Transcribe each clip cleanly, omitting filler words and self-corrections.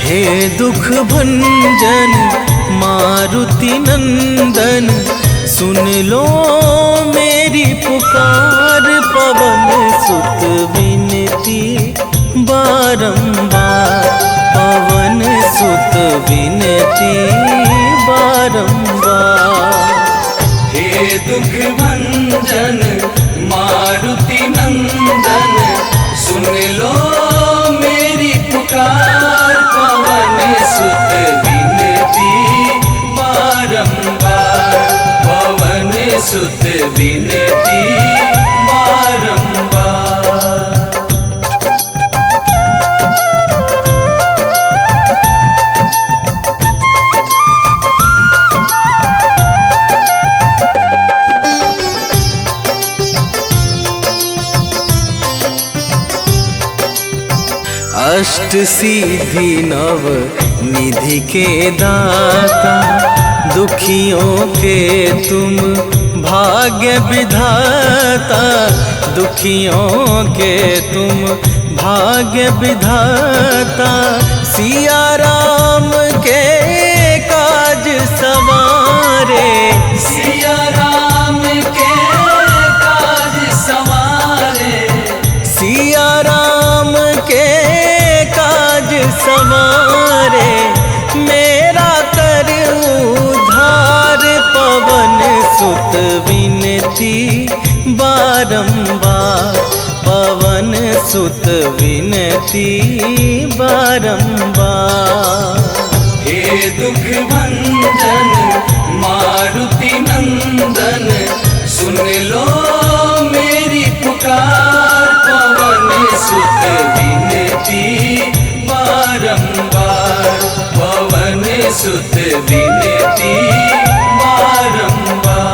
हे दुख भंजन मारुति नंदन, सुन लो मेरी पुकार। पवन सुत विनती बारंबार, पवन सुत विनती बारंबार। हे दुख भंजन मारुति नंदन, सुन लो मेरी पुकार। पवन सुत विनती बारंबार, पवन सुत विनती बारंबार। अष्ट सिद्धि नव निधि के दाता, दुखियों के तुम भाग्य विधाता। दुखियों के तुम भाग्य विधाता, सिया राम के काज सवारे। सिया राम के काज सवारे, सिया राम के काज सवारे। मेरा कर उद्धार, पवन सुत विनती बारंबार, पवन सुत विनती बारंबार। हे दुख भंजन मारुति नंदन, सुन लो मेरी पुकार। पवन सुत विनती बारंबार, पवन सुत विनती बारंबार।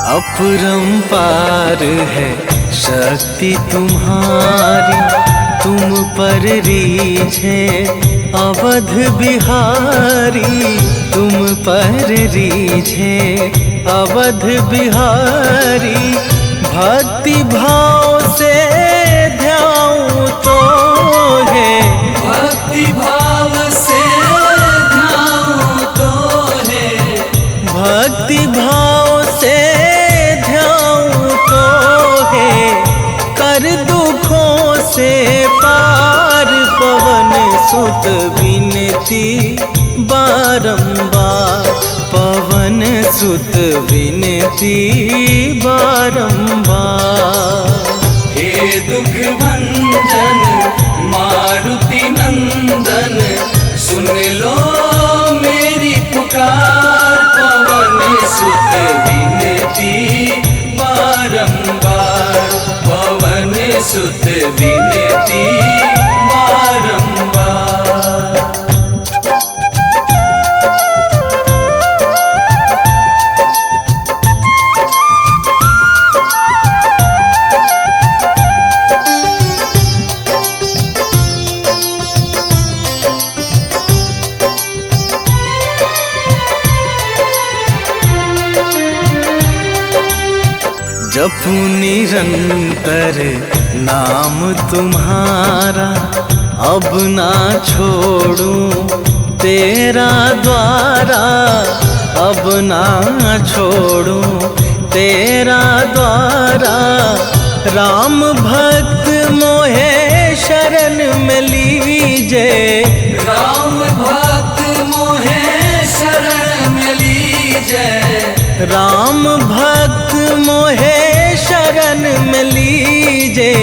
अपरंपार है शक्ति तुम्हारी, तुम पर रीझे अवध बिहारी। तुम पर रीझे अवध बिहारी, भक्ति भाव से ध्याऊं तो है। भक्ति भाव से ध्याऊं तो है, भक्ति भाव से ध्याऊं तो है। कर दुखों से पार, पवन सुत विनती बारंबार, पवन सुत विनती बारंबार। हे दुख भंजन मारुति नंदन, सुन लो मेरी पुकार। पवन सुत विनती बारंबार, पवन सुत विनती बारंबार। जपू निरंतर नाम तुम्हारा, अब ना छोड़ूं तेरा द्वारा। अब ना छोड़ूं तेरा द्वारा। राम भक्त मोहे शरण में लीजे, राम भक्त मोहे शरण में लीजे। राम भक्त मोहे शरण में लीजे।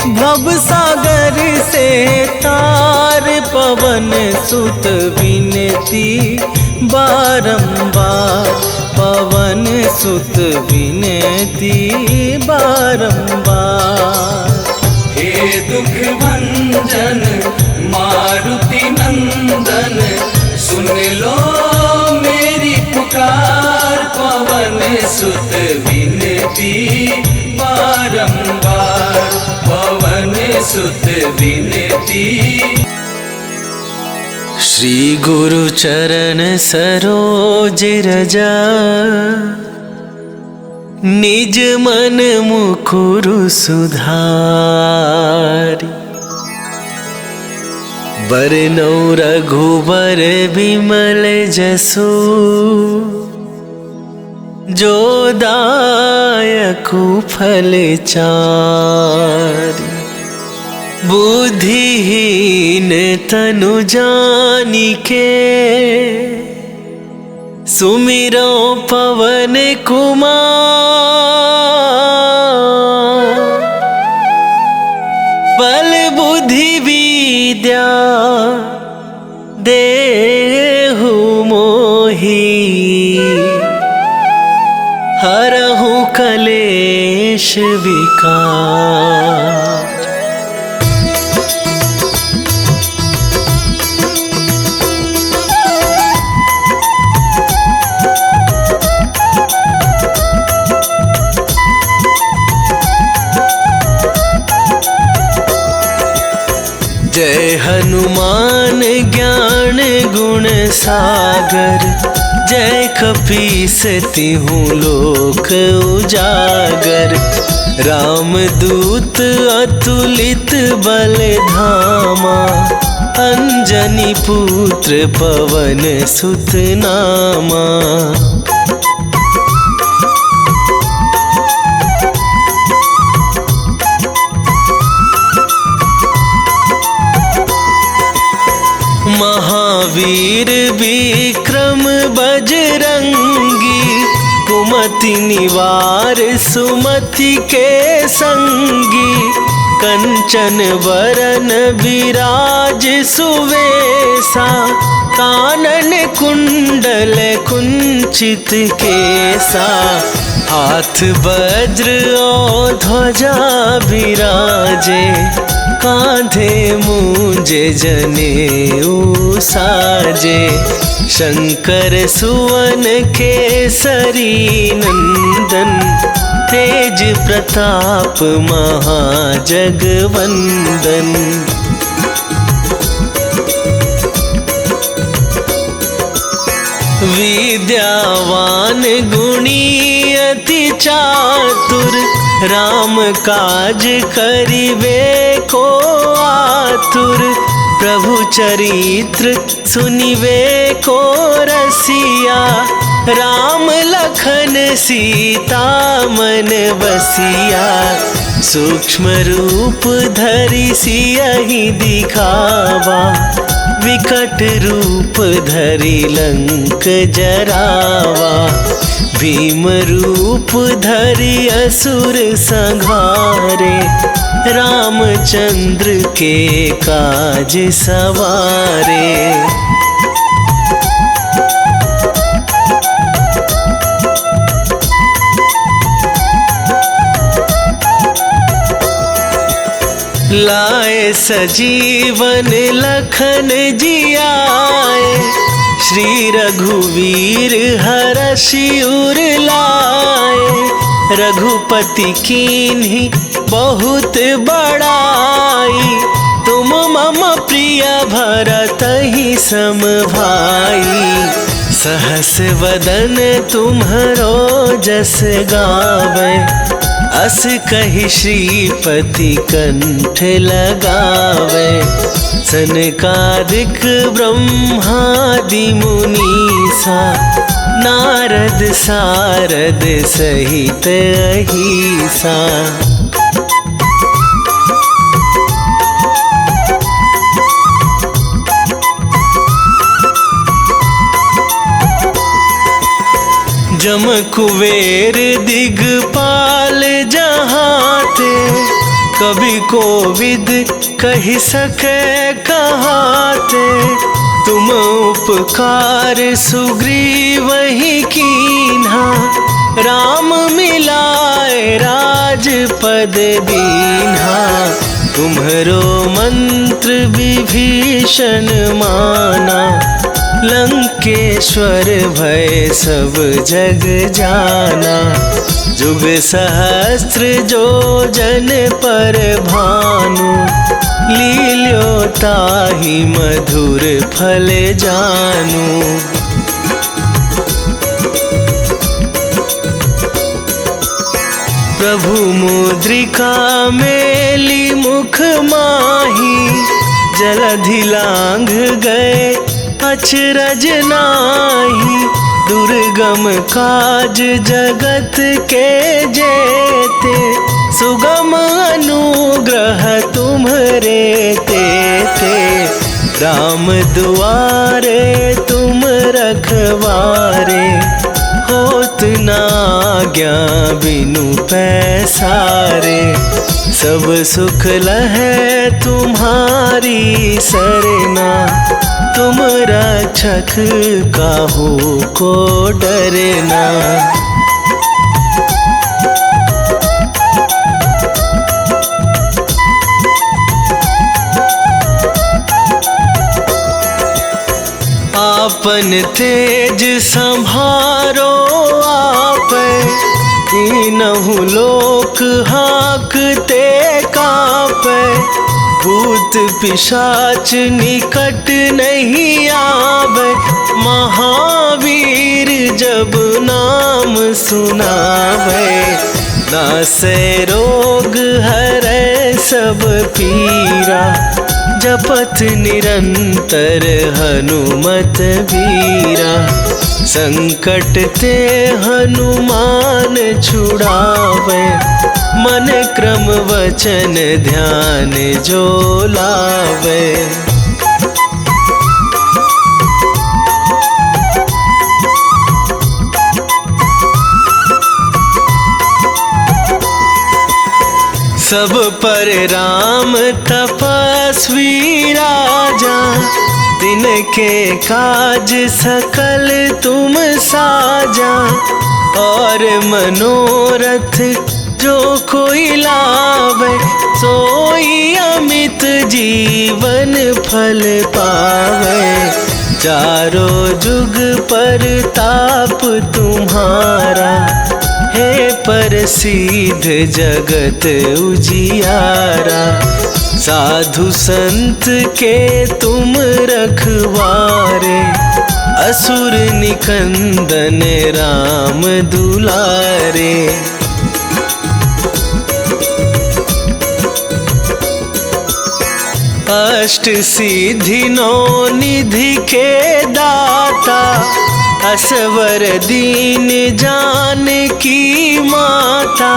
भव सागर से तार, पवन सुत विनती बारंबार, पवन सुत विनती बारंबार। हे दुख भंजन मारुति नंदन, सुन लो मेरी पुकार। पवन सुत विनती बारंबार, पवन सुत विनती। श्री गुरु चरण सरोज रजा, निज मन मुकुरु सुधारी। बरनौ रघुबर बिमल जसु, जो दायकु फल चारि। बुद्धिहीन तनु जानिके, सुमिरो पवन कुमार। बल बुद्धि विद्या देहु मोहि, हरहु कलेश विकार। जय हनुमान ज्ञान गुण सागर, जय कपीस तिहु लोक उजागर। रामदूत अतुलित बल धामा, अंजनी पुत्र पवन सुत नामा। महावीर विक्रम बजरंगी, कुमति निवार सुमति के संगी। कंचन वरन विराज सुवेसा, कानन कुंडल कुंचित केसा। हाथ वज्र और ध्वजा विराजे, कांधे मूंजे जनेऊ साजे। शंकर सुवन केसरी नंदन, तेज प्रताप महाजगवंदन। विद्यावान गुणी अति चातुर, राम काज करिबे को आतुर। प्रभु चरित्र सुनिबे को रसिया, राम लखन सीता मन बसिया। सूक्ष्म रूप धरि सियहि दिखावा, विकट रूप धरि लंक जरावा। भीम रूप धरि असुर संहारे, रामचंद्र के काज सवारे। लाए सजीवन लखन जियाए, श्री रघुवीर हरषि उर लाए। रघुपति कीन्ही बहुत बड़ाई, तुम मम प्रिय भरतहि सम भाई। सहस वदन तुम्हरो जस गावे, अस कहि श्रीपति कंठ लगावे। सनकादिक ब्रह्मादि मुनीसा, नारद सारद सहित अहिसा। जम कुबेर दिगपाल जहाते, कवि कोविद कहि सके कहाते। तुम उपकार सुग्रीवहि कीन्हा, राम मिलाए राजपद दीन्हा। तुम्हरो मंत्र विभीषण माना, लंकेश्वर भय सब जग जाना। जुग सहस्त्र जो जन पर भानु, लील्यो ताहि मधुर फल जानू। प्रभु मुद्रिका मेली मुख माही, जलधि लांघ गए अचरज नाही। दुर्गम काज जगत के जेते, सुगम अनुग्रह तुम्हरे तेते। राम दुआरे तुम रखवारे, होत न आज्ञा बिनु पैसारे। सब सुख लहै तुम्हारी सरना, तुम रक्षक काहू को डरना। आपन तेज संभारो आप, तीनहु लोक हाँकते कांपे। भूत पिशाच निकट नहीं आवे, महावीर जब नाम सुनावे। नासै रोग हरै सब पीरा, जपत निरंतर हनुमत वीरा। संकट ते हनुमान छुड़ावे, मन क्रम वचन ध्यान जो लावे। सब पर राम तपस्वी राजा, तिनके काज सकल तुम साजा। और मनोरथ जो कोई लावे, सोई अमित जीवन फल पावे। चारों जुग पर ताप तुम्हारा, हे प्रसिद्ध जगत उजियारा। साधु संत के तुम रखवारे, असुर निकंदन राम दुलारे। अष्ट सिद्धि नौ निधि के दाता, असवर दीन जानकी माता।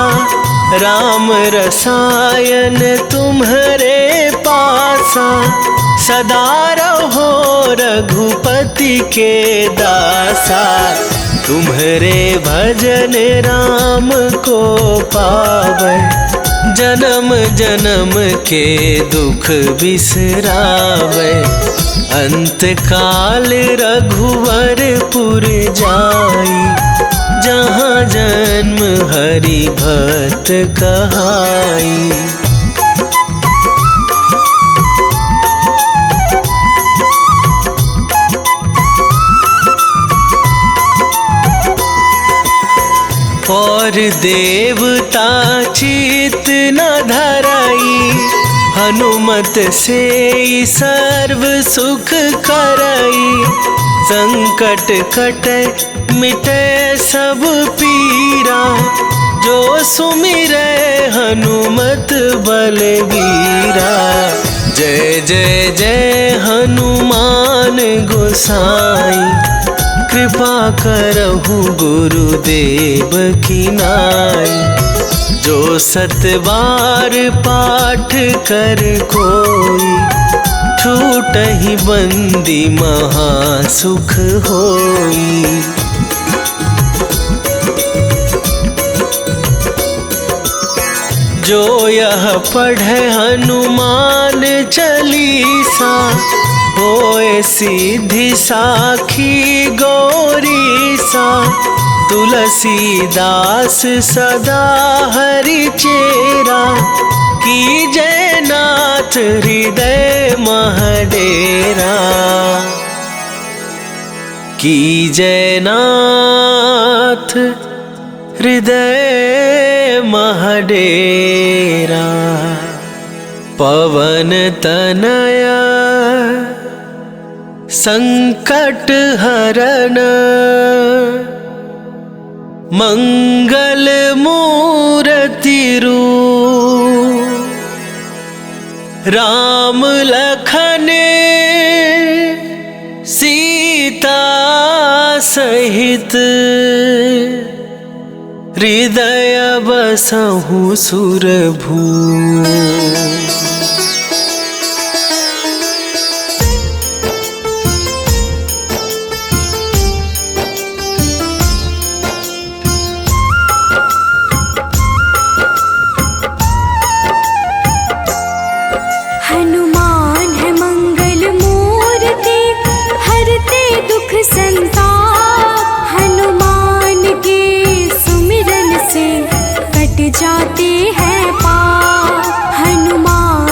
राम रसायन तुम्हरे पासा, सदा रहो रघुपति के दासा। तुम्हरे भजन राम को पावे, जन्म जन्म के दुख बिसरावे। अंत काल रघुवरपुर जाई, जहाँ जन्म हरि भक्त कहाई। और देवता चित न धराई, हनुमत से सर्व सुख करई। संकट कटे मिटे सब पीरा, जो सुमिरै हनुमत बलवीरा। जय जय जय हनुमान गोसाई, कृपा करहु गुरुदेव की नाई। जो सतबार पाठ कर कोई, छूटहि बंदी महासुख होई। जो यह पढ़े हनुमान चालीसा, होए सिद्धि साखी गौरीसा। तुलसीदास सदा हरि चेरा, की जयनाथ हृदय महडेरा, की जयनाथ हृदय महडेरा। पवन तनया संकट हरन, मंगल मूर्ति रूप, राम लखन सीता सहित, हृदय बसहु सुरभू। हनुमान है मंगल मूर्ति, हरते दुख संताप। हनुमान के सुमिरन से कट जाते हैं पाप। हनुमान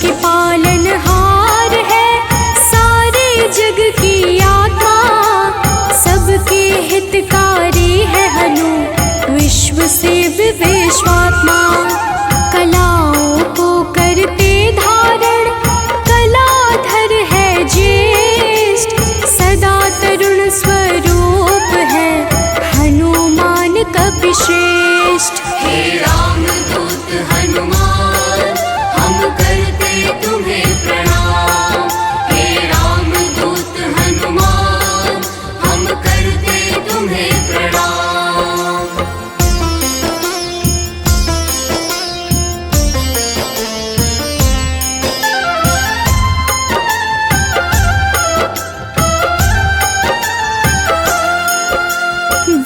के पालनहार है, सारे जग की आत्मा, सबके हितकारी है हनु, विश्व से विश्वात्मा। कलाओं को करते धारण, कलाधर है ज्येष्ठ, सदा तरुण स्वरूप है हनुमान कपिश्रेष्ठ। हे रामदूत हनुमान, हम करते तुम्हें प्रणाम। हे रामदूत हनुमान, हम करते तुम्हें प्रणाम।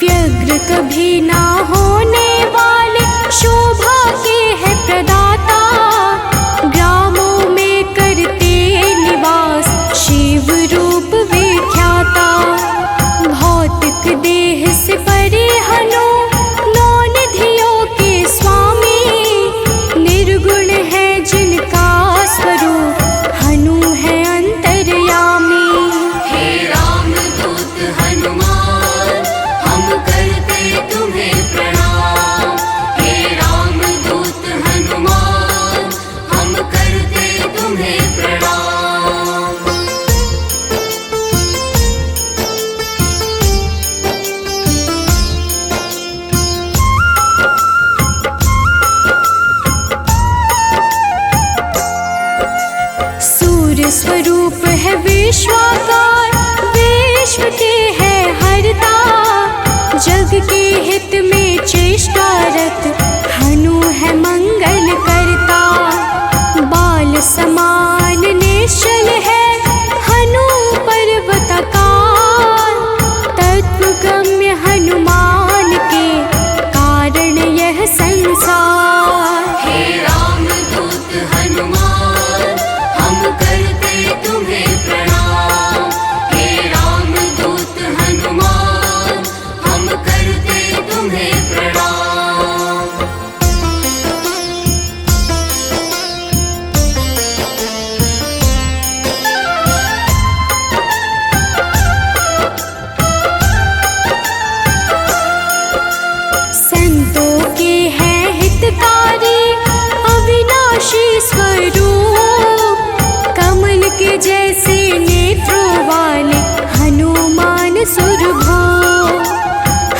व्यग्र कभी ना होने वाले, शोभा के है प्रदाता, ग्रामों में करते निवास, शिव रूप विख्याता। भौतिक देह से परे हनु, नौ निधियों के स्वामी, निर्गुण है जिनका स्वरूप, हनु है अंतर्यामी। हे रामदूत हनुमान, हम करते तुम्हें प्रणाम। हे रामदूत हनुमान, हम करते तुम्हें प्रणाम। सूर्य स्वरूप है विश्वाकार, विश्व के है हरता, जग के हित में चेष्टारत, हनु है मंगल करता। बाल समान निश्चल है हनु पर्वतकार, तत्वगम्य हनुमान के कारण यह संसार। हे रामदूत हनुमान, हम करते तुम्हें प्रणाम। हे रामदूत हनुमान, हम करते तुम्हें प्रणाम। संतों के हैं हितकारी, अविनाशी स्वरूप, कमल के जैसे नेत्रों वाले हनुमान सुरभो।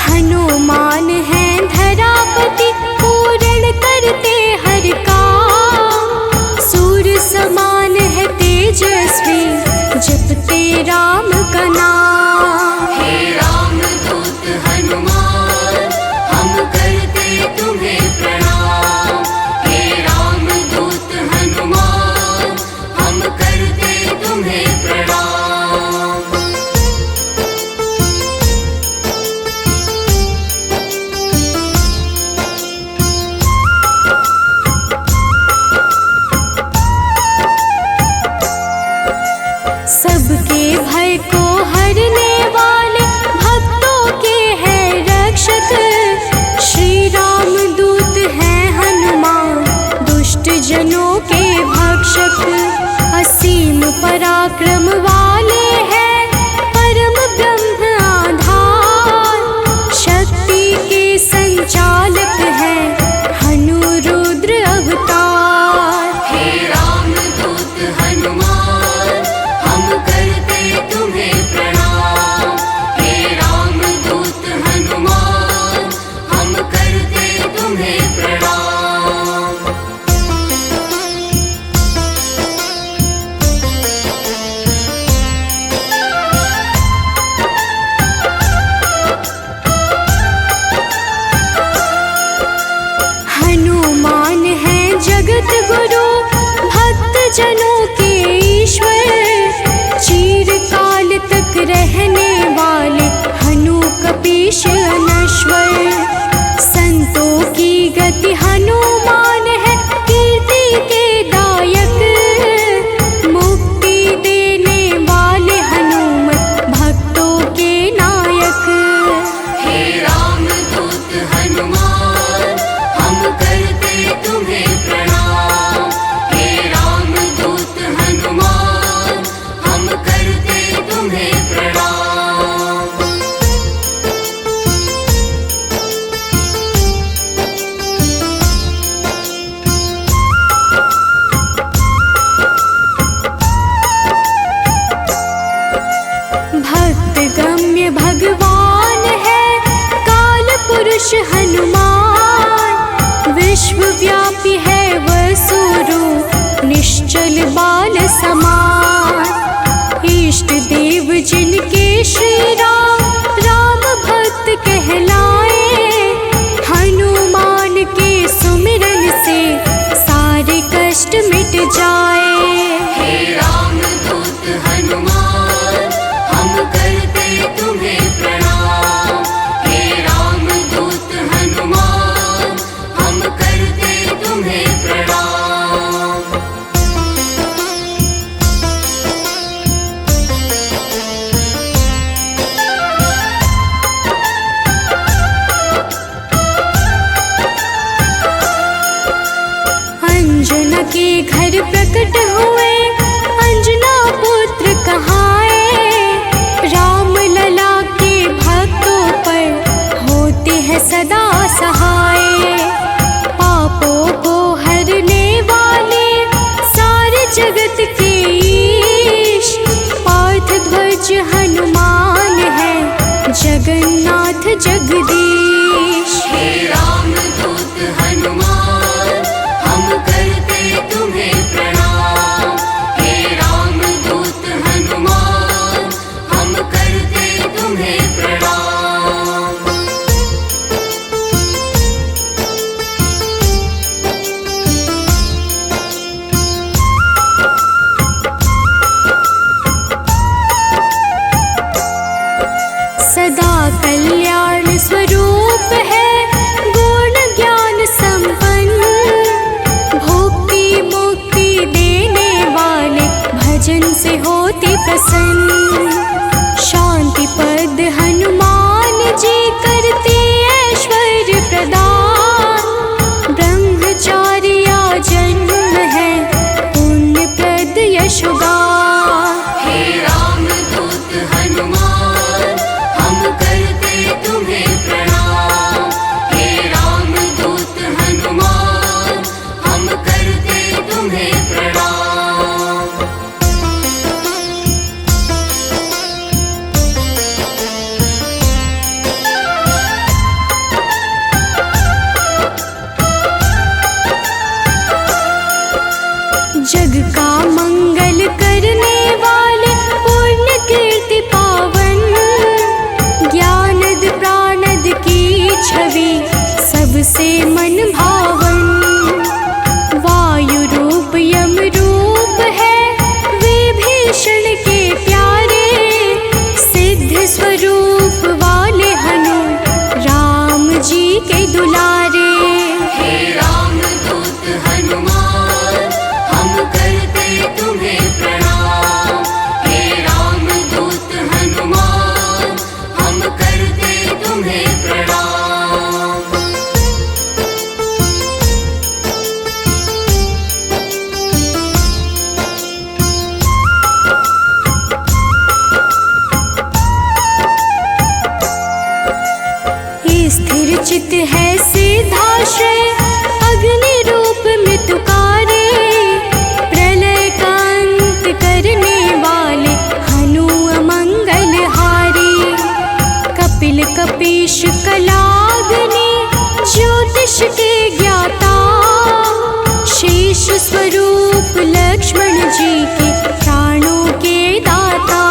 हनुमान है धरापति, पूर्ण करते हर काम, सूर्य समान है तेजस्वी, जपते राम का नाम। हे रामदूत हनुमान, हम करते तुम्हें प्रणाम। हे रामदूत हनुमान, हम करते तुम्हें प्रणाम। सबके भय को हरने वाले, भक्तों के हैं रक्षक, श्री राम दूत हैं हनुमान, दुष्ट जनों के भक्षक। असीम पराक्रम वाले हैं, परम ब्रह्म आधार, शक्ति के संचालक हैं हनु रुद्र अवतार। हे रामदूत हनुमान, हम करते तुम्हें प्रणाम। हे रामदूत हनुमान, हम करते तुम्हें प्रणाम। हनुमान है जगत गुरु, भक्त जनों के ईश्वर, चिरकाल तक रहने वाले हनु कपीश अनश्वर। संतों की गति हनुमान है, कीर्ति के दायक, मुक्ति देने वाले हनुमत, भक्तों के नायक। हे रामदूत हनुमान, हम करते तुम्हें प्रणाम। हे रामदूत हनुमान, विश्वव्यापी है वसुरूप निश्चल बाल समान। इष्ट देव जिनके श्री राम, राम भक्त कहलाए, हनुमान के सुमिरन से सारे कष्ट मिट जाए। हे राम दूत हनुमान, हम करते तुम्हें प्रणाम। हे राम दूत हनुमान, हम करते तुम्हें प्रणाम। अंजना के घर प्रकट हुए, अंजना पुत्र कहाए, राम लला के भक्तों पर होते हैं सदा सहाय। पापों को हरने वाले सारे जगत के ईश, पार्थ ध्वज हनुमान है जगन्नाथ जगदीश। हे राम दूत हनुमान, हम करते तुम्हें प्रणाम। हे राम दूत हनुमान, हम करते तुम्हें प्रणाम। सदा कल्याण स्वरूप है, गुण ज्ञान संपन्न, भक्ति मुक्ति देने वाले भजन से होते प्रसन्न। शांति पद हनुमान जी करते ऐश्वर्य प्रदान, ब्रह्मचार्या जन्म है पुण्य प्रद यशोगान। हे राम दूत हनुमान, हम करते तुम्हें प्रणाम। हे राम दूत हनुमान, हम करते तुम्हें प्रणाम। जग का मंगल करने वाले पुण्य कीर्ति पावन, ज्ञानद प्राणद की छवि सबसे मन भावन। वायु रूप यम रूप है विभीषण के प्यारे, सिद्ध स्वरूप वाले हनु राम जी के दुलारे। हे राम दूत हनुमान, हम करते तुम्हें प्रणाम। हे राम दूत हनुमान, हम करते तुम्हें प्रणाम। स्थिर चित है सिद्धाश्रय, अग्नि रूप मृत्युकारे, प्रलय का अंत करने वाले हनु अमंगल हारी। कपिल कपीश कलाग्नि ज्योतिष के ज्ञाता, शेष स्वरूप लक्ष्मण जी के प्राणों के दाता।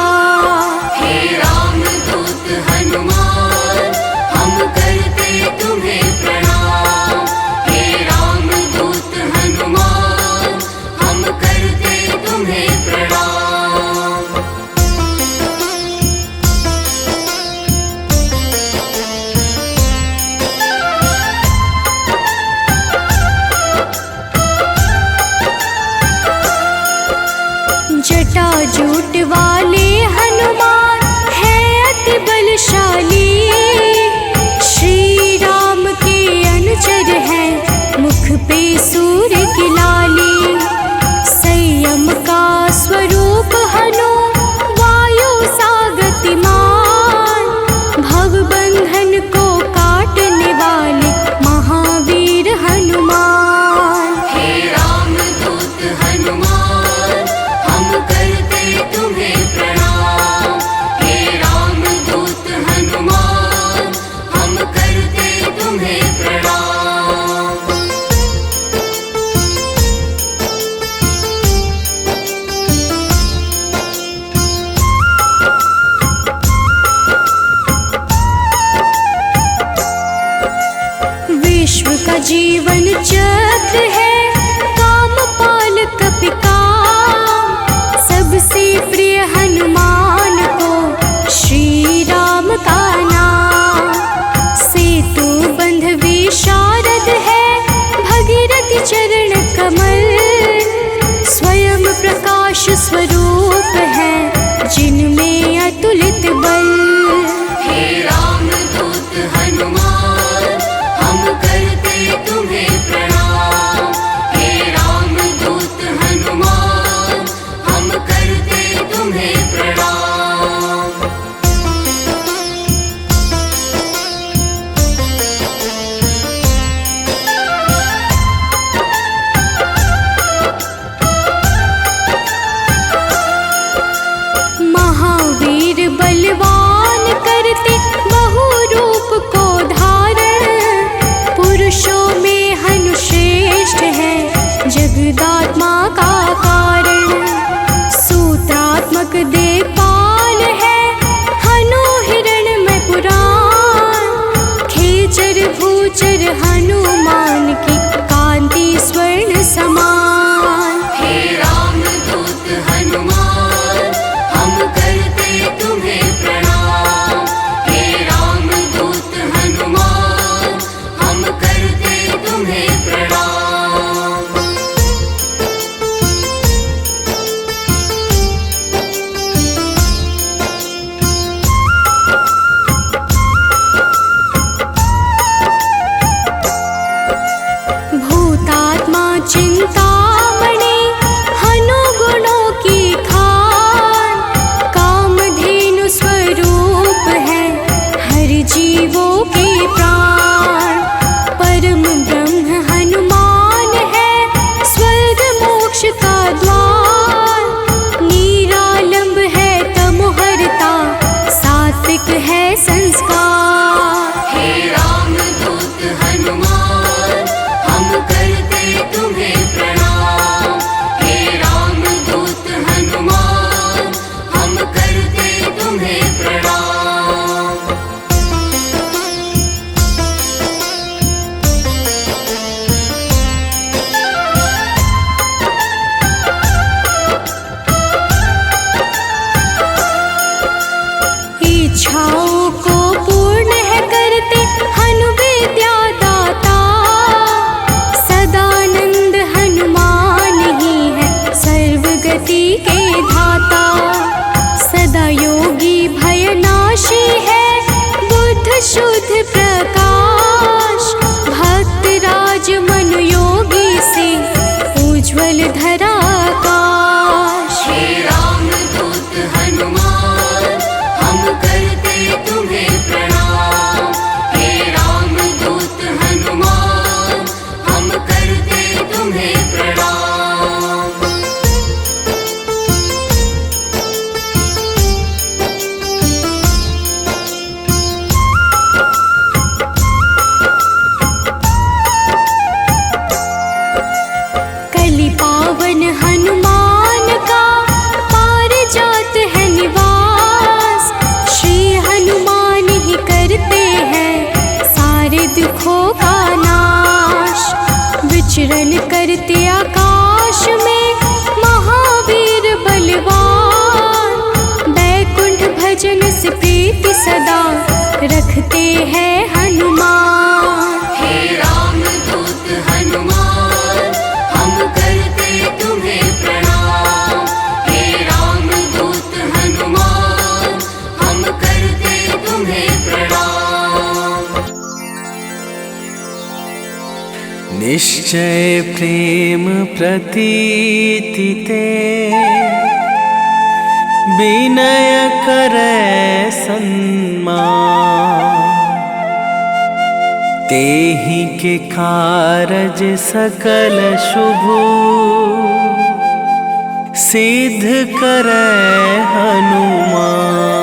हे राम दूत हनुमान, हम करते तुम्हें प्रणाम। हे राम दूत हनुमान, हम करते तुम्हें प्रणाम। जटाजूट वाले हनुमान है अति बलशाली, श्री राम के अनुचर है मुख पे सूर्य की लाली। संयम का स्वरूप हनु वायु सा गतिमान, भवबंधन को काटने वाले महावीर हनुमान। हे राम दूत हनुमान, हम करते तुम्हें प्रणाम। हे राम दूत हनुमान, हम करते तुम्हें विनाश स्वरूप है, जिनमें अतुलित बल। हे रामदूत हनुमान, हम करते तुम्हें प्रणाम। हे रामदूत हनुमान, हम करते तुम्हें प्रणाम। महावीर बलवान करते बहु रूप को धारण, पुरुषों में हनु श्रेष्ठ है, जगदात्मा का कारण। सूत्रात्मक देवपाल है, हनु हिरण्मय पुराण। खेचर भूचर हनुमान की कांति स्वर्ण समान। हे रामदूत हनुमान, हम करते तुम्हें प्रणाम। हे रामदूत हनुमान, हम करते तुम्हें प्रणाम। भूतात्मा चिंतामणि हनु गुणों की खान। कामधेनु स्वरूप है, हर जीवों के प्राण। परम ब्रह्म हनुमान है, स्वर्ग मोक्ष का द्वार। निरालंब है तमोहरता, सात्विक है संस्कार। हे रामदूत हनुमान, हम करते तुम्हें प्रणाम। हे रामदूत हनुमान, हम करते तुम्हें प्रणाम। इच्छाओं को पूर्ण है करते हनु विद्या दाता। सदानंद हनुमान ही है, सर्वगति के धाता। सदा योगी भयनाशी है, बुद्ध शुद्ध प्रकाश। भक्त राज मनु योगी से, उज्ज्वल धरा आकाश। हे रामदूत हनुमान, हम करते तुम्हें प्रणाम। हे रामदूत हनुमान, हम करते तुम्हें प्रणाम। कलि पावन हनुमान का पारिजात है निवास। श्री हनुमान ही करते हैं सारे दुखों का नाश। विचरण करते आकाश में महावीर बलवान। बैकुंठ भजन से प्रीति सदा रखते हैं हनुमान। हे रामदूत हनुमान, हम करते तुम्हें प्रणाम। हे रामदूत हनुमान, हम करते तुम्हें प्रणाम। निश्चय प्रेम प्रतीति ते, विनय करे सन्मान। तेहि के कारज सकल शुभ, सिद्ध करे हनुमान।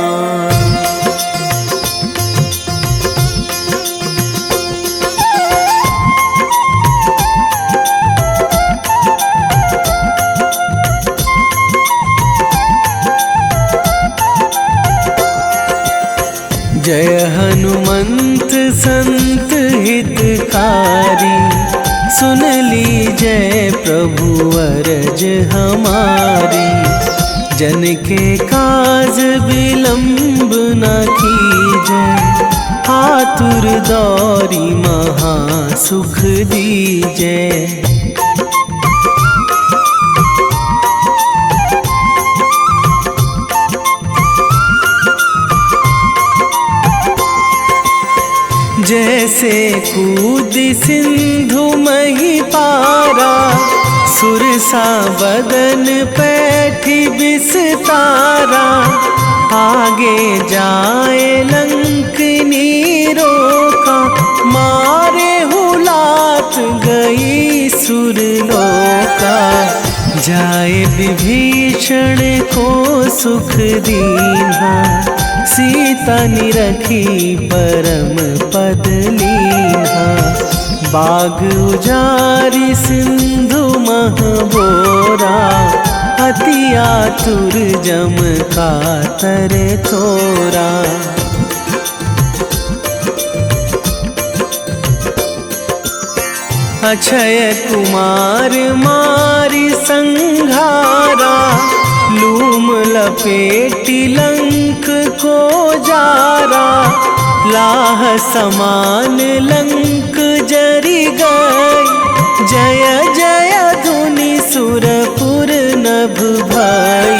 जय हनुमंत संत हितकारी, सुन लीजय प्रभु अरज हमारी। जन के काज विलंब न कीजय, आतुर दौरी महा सुख दीजय। जैसे कूद सिंधु मही पारा, सुरसा बदन पैठी बिस्तारा, आगे जाए लंकनी रोका, मारे हुलात गई सुरलोका, जाए विभीषण को सुख दीन्हा, सीता निरखी परम पद लीन्हा, बाग उजारी सिंधु महबोरा, अति आतुर जम कातर तोरा। अक्षय कुमार मारी संघारा, लूम लपेटी लंक को जारा, लाह समान लंक जरी गई, जय जय धुनि सुरपुर नभ भई,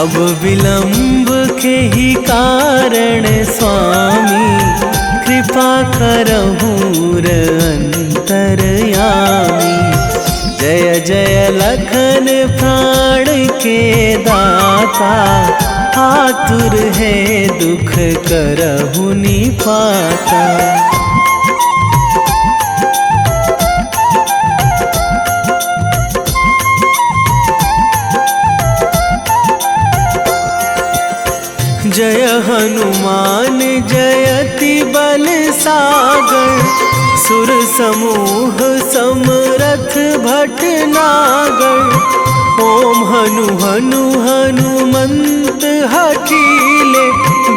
अब विलंब के ही कारण स्वामी, कृपा करहूँ अंतरयामी, जय जय लखन प्राण के दाता, आतुर है दुख करहु निपाता। जय हनुमान जयति बल सागर, सुर समूह समरथ भटनागर, ओम हनु हनु हनुमंत हठीले,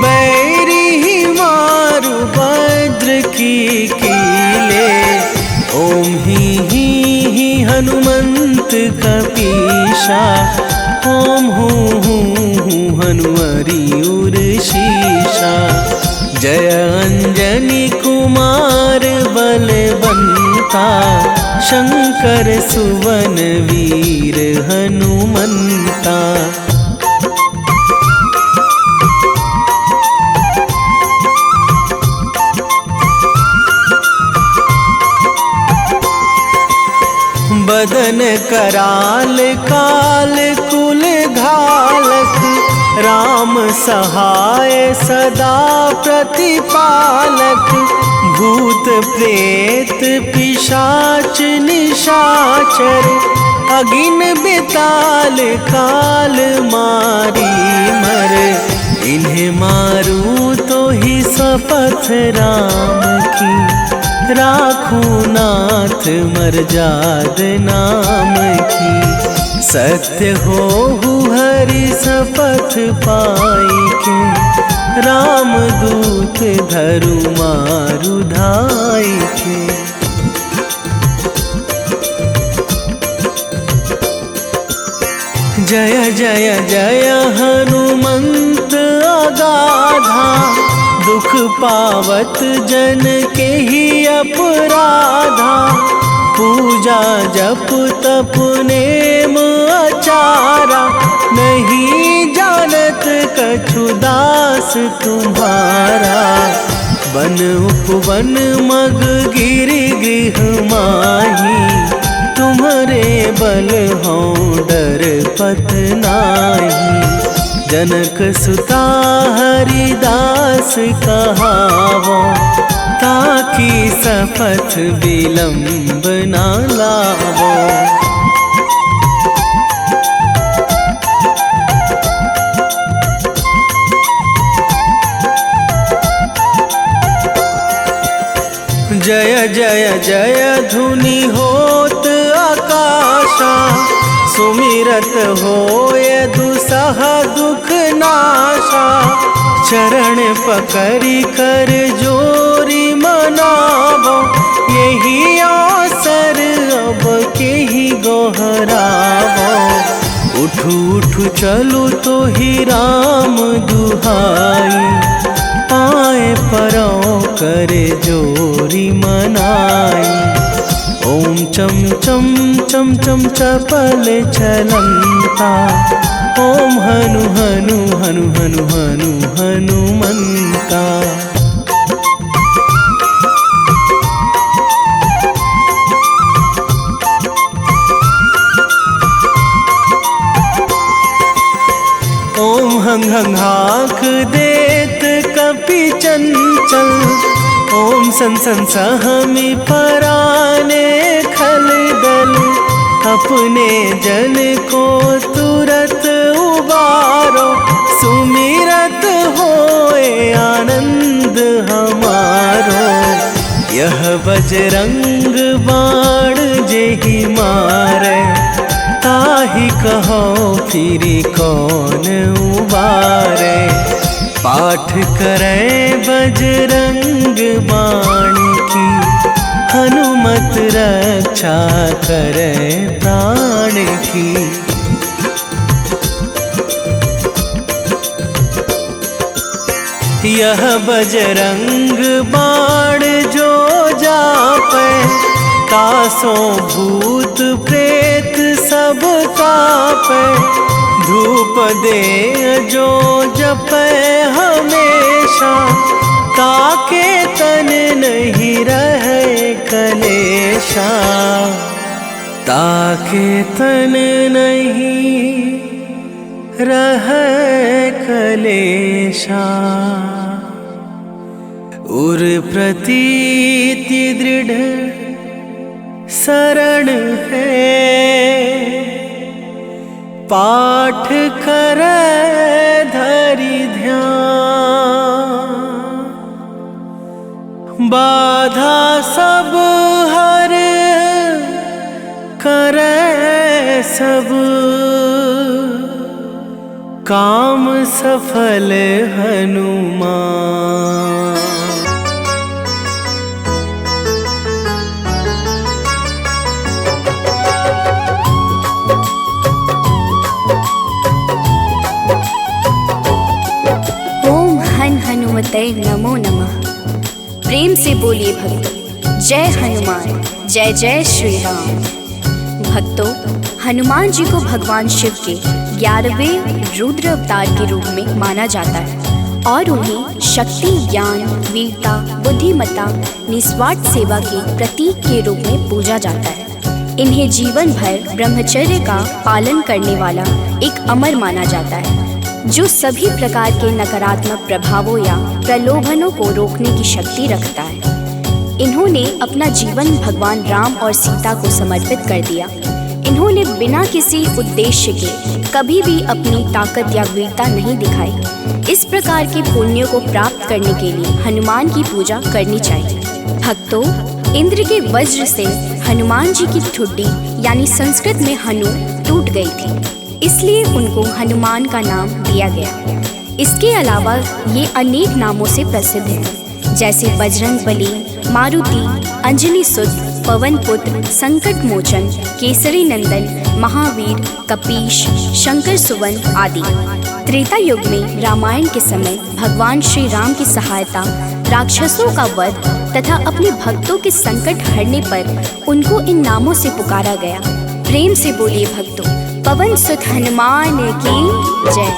बैरी मारु भद्र की कीले, ओम ही हनुमंत कपीशा, ओम हूँ हनुमरी उर शीशा, जय अंजनी कुमार बलवंता, शंकर सुवन वीर हनुमंता। बदन कराल काल कुल घालक, राम सहाय सदा प्रतिपालक, भूत प्रेत पिशाच निशाचर, अगिन बिताल काल मारी मर, इन्हें मारूं तो ही शपथ राम की, राखूं नाथ मर्याद नाम की, सत्य हो हरि शपथ पाई के, राम दूत धरु मारु धाई के। जय जय जय हनुमंत अगाधा, दुख पावत जन के ही अपराधा, पूजा जप तप नेम आचारा, नहीं जानत कछु दास तुम्हारा, वन उपवन मग गिरि गृह माही, तुम्हारे बल हों डर पत नाही, जनक सुता हरिदास कहावो, ताकि शपथ विलंब ना लावो। जय जय जय धुनि होत आकाशा, सुमिरत होय दुसह दुख नाशा, चरण पकड़ी कर जोरी मनावो, यही अवसर अब के ही गोहरावो, उठू उठू चलो तो ही राम दुहाई, पाए परों करे जोरी मनाई, ओम चम चम चम चम चपल चलंता, ओम हनु हनु हनु हनु हनु हनुमंता। हंग हंग हाँक देत कपि चंचल, ओम सन सन सहमी पराने खल दल, अपने जन को तुरत उबारो, सुमिरत होए आनंद हमारो। यह बजरंग बाण जेहि मारे, ताहि कहो फिरी कौन उबारे। पाठ करे बजरंग बाण की, हनुमत रक्षा करे प्राण की। यह बजरंग बाण जो जापै, तासों भूत प्रेत सब कापै। धूप दे जो जपै हमेशा, ताके तन नहीं रहे कलेशा, ताके तन नहीं रहे कलेशा। उर प्रतीति दृढ़ शरण है, पाठ करे धरि ध्यान। बाधा सब हर करे सब, काम सफल हनुमान। ओम हन हनुमते नमो नमः। प्रेम से बोलिए भक्तों, जय हनुमान, जय जय श्री राम। भक्तों, हनुमान जी को भगवान शिव के 11वें रुद्र अवतार के रूप में माना जाता है और उन्हें शक्ति, ज्ञान, वीरता, बुद्धिमत्ता, निस्वार्थ सेवा के प्रतीक के रूप में पूजा जाता है। इन्हें जीवन भर ब्रह्मचर्य का पालन करने वाला एक अमर माना जाता है, जो सभी प्रकार के नकारात्मक प्रभावों या प्रलोभनों को रोकने की शक्ति रखता है। इन्होंने अपना जीवन भगवान राम और सीता को समर्पित कर दिया। इन्होंने बिना किसी उद्देश्य के कभी भी अपनी ताकत या वीरता नहीं दिखाई। इस प्रकार के पुण्यों को प्राप्त करने के लिए हनुमान की पूजा करनी चाहिए। भक्तों, इंद्र के वज्र से हनुमान जी की ठुड्डी यानी संस्कृत में हनु टूट गई थी, इसलिए उनको हनुमान का नाम दिया गया। इसके अलावा ये अनेक नामों से प्रसिद्ध हैं, जैसे बजरंग बली, मारुति, अंजनी सुत, पवन पुत्र, संकट मोचन, केसरी नंदन, महावीर, कपीश, शंकर सुवन आदि। त्रेता युग में रामायण के समय भगवान श्री राम की सहायता, राक्षसों का वध तथा अपने भक्तों के संकट हरने पर उनको इन नामों से पुकारा गया। प्रेम से बोलिए भक्तों, पवन सुत हनुमान की जय।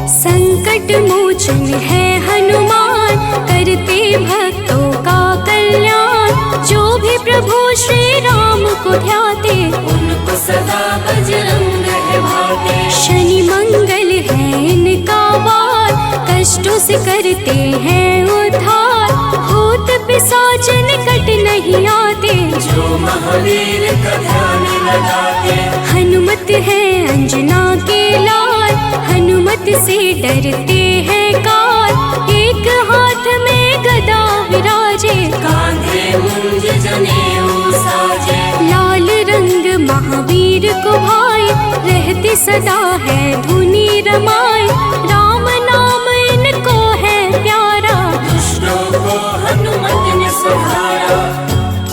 संकट मोचन है हनुमान, करते भक्तों का कल्याण। जो भी प्रभु श्री राम को ध्याते, उनको सदा बजरंग है भाते। शनि मंगल है इनका वार, कष्टों से करते हैं उद्धार। भूत पिशाच निकट नहीं आते, जो महावीर का ध्यान लगाते। हनुमत है अंजना के लाल, हनुमत से डरते हैं काल। एक हाथ में गदा विराजे, कांधे मुंज जनेऊ साजे। लाल रंग महावीर को भाई, रहते सदा है धुनी रमाए। राम नाम इनको है प्यारा, दुष्टों को हनुमत ने सहारा।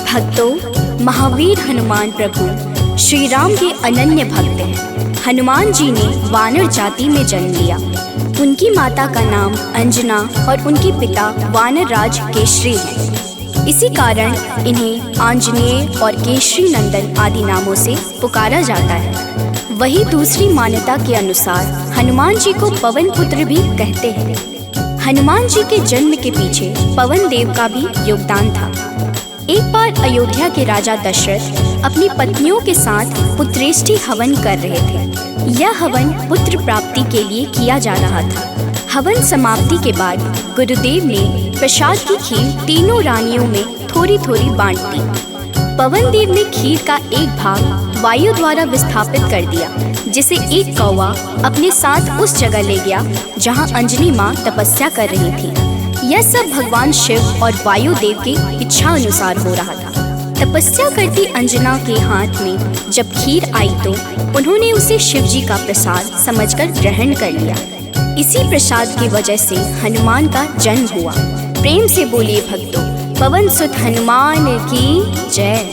भक्तों, महावीर हनुमान प्रभु श्री राम के अनन्य भक्त हैं। हनुमान जी ने वानर जाति में जन्म लिया। उनकी माता का नाम अंजना और उनके पिता वानर राज केशरी हैं। इसी कारण इन्हें आंजनेय और केशरी नंदन आदि नामों से पुकारा जाता है। वही दूसरी मान्यता के अनुसार हनुमान जी को पवन पुत्र भी कहते हैं। हनुमान जी के जन्म के पीछे पवन देव का भी योगदान था। एक बार अयोध्या के राजा दशरथ अपनी पत्नियों के साथ पुत्रेष्टि हवन कर रहे थे। यह हवन पुत्र प्राप्ति के लिए किया जा रहा था। हवन समाप्ति के बाद गुरुदेव ने प्रसाद की खीर तीनों रानियों में थोड़ी थोड़ी बांट दी। पवन देव ने खीर का एक भाग वायु द्वारा विस्थापित कर दिया, जिसे एक कौवा अपने साथ उस जगह ले गया जहां अंजनी माँ तपस्या कर रही थी। यह सब भगवान शिव और वायु देव की इच्छा अनुसार हो रहा था। तपस्या करती अंजना के हाथ में जब खीर आई तो उन्होंने उसे शिव जी का प्रसाद समझकर ग्रहण कर लिया। इसी प्रसाद की वजह से हनुमान का जन्म हुआ। प्रेम से बोलिए भक्तों, पवन सुत हनुमान की जय।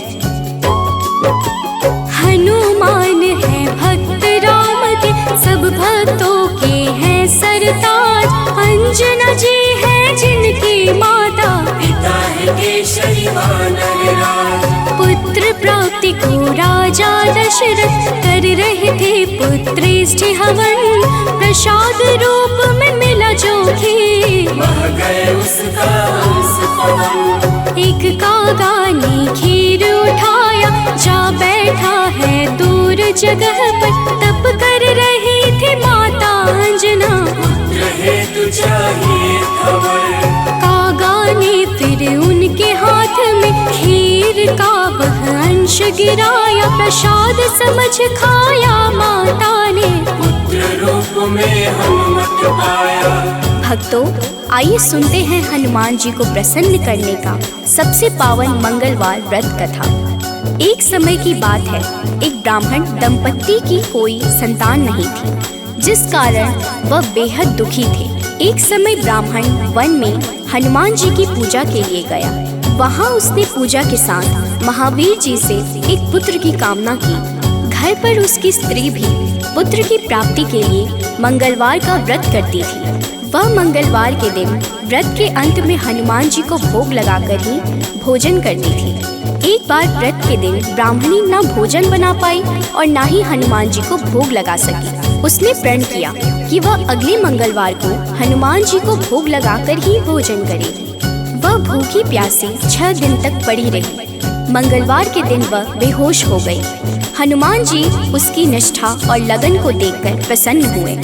हनुमान है भक्त राम के, सब भक्तों के हैं सरताज। अंजना जी है जिनकी माता, पिता है केसरी वानर राज। पुत्र प्राप्ति को राजा दशरथ कर रहे थे पुत्रेष्टि हवन। प्रसाद रूप में मिला जो खीर, बह गए उसका हंस पवन। एक कागा ने खीर उठाया, जा बैठा है दूर जगह पर। तप कर रही थी माता अंजना, पुत्र हेतु चाहिए खबर। कागा ने फिर उनके हाथ में खीर का वह अंश गिराया। प्रसाद समझ खाया माता ने, पुत्र रूप में हनुमत पाया। भक्तों, आइए सुनते हैं हनुमान जी को प्रसन्न करने का सबसे पावन मंगलवार व्रत कथा। एक समय की बात है, एक ब्राह्मण दंपत्ति की कोई संतान नहीं थी, जिस कारण वह बेहद दुखी थे। एक समय ब्राह्मण वन में हनुमान जी की पूजा के लिए गया। वहाँ उसने पूजा के साथ महावीर जी से एक पुत्र की कामना की। घर पर उसकी स्त्री भी पुत्र की प्राप्ति के लिए मंगलवार का व्रत करती थी। वह मंगलवार के दिन व्रत के अंत में हनुमान जी को भोग लगाकर ही भोजन करती थी। एक बार व्रत के दिन ब्राह्मणी न भोजन बना पाई और न ही हनुमान जी को भोग लगा सकी। उसने प्रण किया कि वह अगले मंगलवार को हनुमान जी को भोग लगाकर ही भोजन करेगी। वह भूखी प्यासी 6 दिन तक पड़ी रही। मंगलवार के दिन वह बेहोश हो गई। हनुमान जी उसकी निष्ठा और लगन को देखकर प्रसन्न हुए।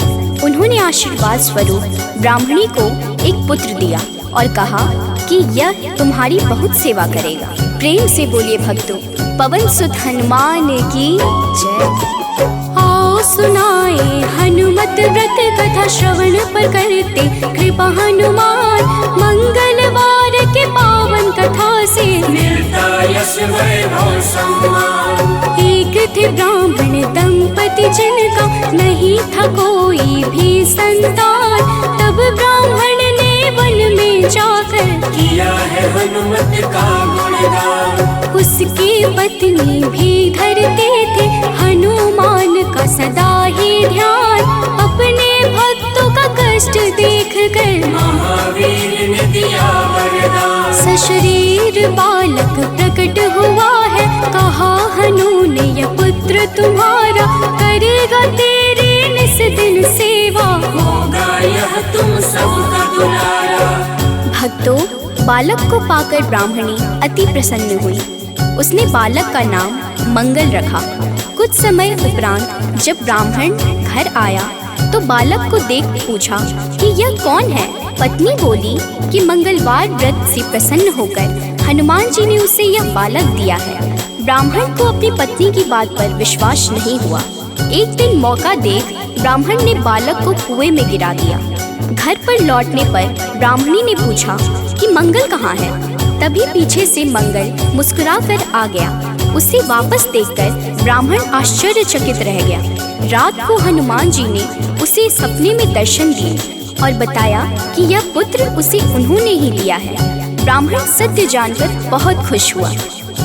उन्होंने आशीर्वाद स्वरूप ब्राह्मणी को एक पुत्र दिया और कहा कि यह तुम्हारी बहुत सेवा करेगा। प्रेम से बोलिए भक्तों, पवन सुत हनुमान की जय। आओ सुनाए हनुमत व्रत कथा, श्रवण पर करते कृपा हनुमान। मंगलवार के पावन कथा से मिलता यश वैभव सम्मान। एक थे ब्राह्मण दंपति जिनका नहीं था कोई भी संतान। तब ब्राह्मण ने वन में जाकर किया है हनुमत का गुणगान। उसकी पत्नी भी धरते थे हनुमान का सदा ही ध्यान। अपने भक्तों का कष्ट देख कर महावीर ने दिया वरदान। सशरीर बालक प्रकट हुआ है, कहा हनु ने यह पुत्र तुम्हारा करेगा तेरी निस दिन सेवा। होगा यह तुम सबका दुलारा। भक्तों, बालक को पाकर ब्राह्मणी अति प्रसन्न हुई। उसने बालक का नाम मंगल रखा। कुछ समय उपरांत जब ब्राह्मण घर आया तो बालक को देख पूछा कि यह कौन है। पत्नी बोली कि मंगलवार व्रत से प्रसन्न होकर हनुमान जी ने उसे यह बालक दिया है। ब्राह्मण को अपनी पत्नी की बात पर विश्वास नहीं हुआ। एक दिन मौका देख ब्राह्मण ने बालक को कुएं में गिरा दिया। घर पर लौटने पर ब्राह्मणी ने पूछा कि मंगल कहाँ है। तभी पीछे से मंगल मुस्कुरा कर आ गया। उसे वापस देखकर ब्राह्मण आश्चर्यचकित रह गया। रात को हनुमान जी ने उसे सपने में दर्शन दिए और बताया कि यह पुत्र उसे उन्होंने ही दिया है। ब्राह्मण सत्य जानकर बहुत खुश हुआ।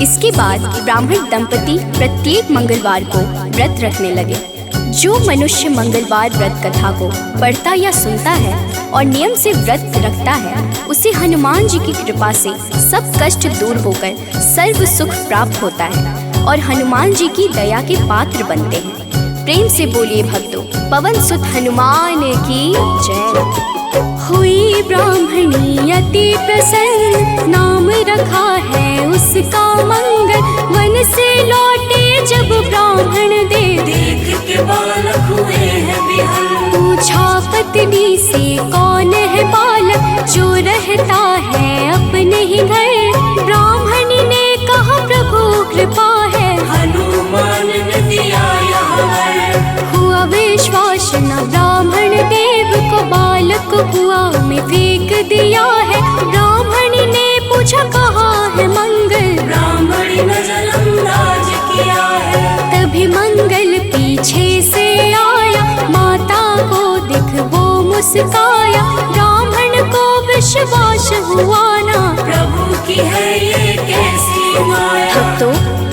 इसके बाद ब्राह्मण दंपति प्रत्येक मंगलवार को व्रत रखने लगे। जो मनुष्य मंगलवार व्रत कथा को पढ़ता या सुनता है और नियम से व्रत रखता है, उसे हनुमान जी की कृपा से सब कष्ट दूर होकर सर्व सुख प्राप्त होता है और हनुमान जी की दया के पात्र बनते हैं। प्रेम से बोलिए भक्तों, पवन सुत हनुमान की जय। हुई ब्राह्मणी अति प्रसन्न, नाम रखा है उसका मंगल। वन से लौटे जब ब्राह्मण देव, देख के बालक हुए हैं विहल। पूछा पत्नी से कौन है बालक, जो रहता है अपने ही घर। ब्राह्मणी ने कहा प्रभु कृपा है, हनुमान ने दिया यह वर। हुआ विश्वास न ब्राह्मण देव को, बालक को कुआं में फेंक दिया है। ब्राह्मणी ने पूछा कहाँ है मंगल, ब्राह्मणी नजरअंदाज किया है। तभी मंगल पीछे से आया, माता को देख वो मुस्काया। ब्राह्मण को विश्वास हुआ ना, प्रभु की है ये कैसी माया। तो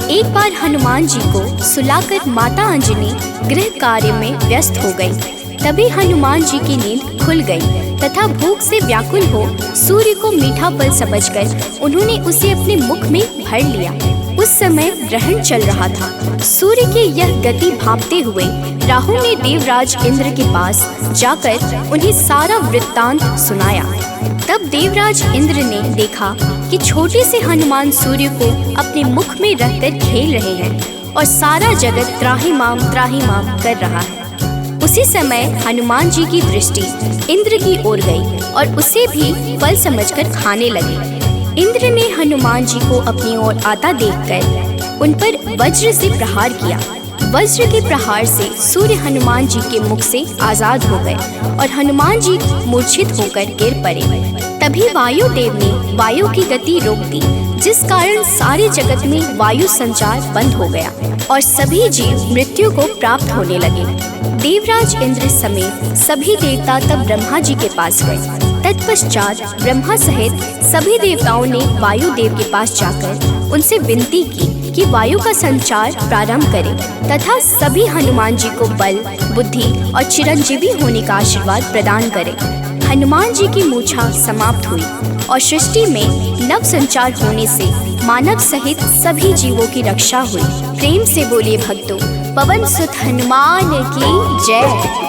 एक बार हनुमान जी को सुलाकर माता अंजनी गृह कार्य में व्यस्त हो गई। तभी हनुमान जी की नींद खुल गई तथा भूख से व्याकुल हो सूर्य को मीठा फल समझकर उन्होंने उसे अपने मुख में भर लिया। उस समय ग्रहण चल रहा था। सूर्य की यह गति भांपते हुए राहु ने देवराज इंद्र के पास जाकर उन्हें सारा वृत्तांत सुनाया। तब देवराज इंद्र ने देखा कि छोटे से हनुमान सूर्य को अपने मुख में रखकर खेल रहे हैं और सारा जगत त्राहिमाम कर रहा है। उसी समय हनुमान जी की दृष्टि इंद्र की ओर गई और उसे भी फल समझकर खाने लगे। इंद्र ने हनुमान जी को अपनी ओर आता देखकर उन पर वज्र से प्रहार किया। वज्र के प्रहार से सूर्य हनुमान जी के मुख से आजाद हो गए और हनुमान जी मूर्छित होकर गिर पड़े। तभी वायुदेव ने वायु की गति रोक दी, जिस कारण सारे जगत में वायु संचार बंद हो गया और सभी जीव मृत्यु को प्राप्त होने लगे। देवराज इंद्र समेत सभी देवता तब ब्रह्मा जी के पास गए। तत्पश्चात ब्रह्मा सहित सभी देवताओं ने वायु देव के पास जाकर उनसे विनती की कि वायु का संचार प्रारंभ करें तथा सभी हनुमान जी को बल, बुद्धि और चिरंजीवी होने का आशीर्वाद प्रदान करें। हनुमान जी की मूछा समाप्त हुई और सृष्टि में नव संचार होने से मानव सहित सभी जीवों की रक्षा हुई। प्रेम से बोलिए भक्तों, पवन सुत हनुमान की जय।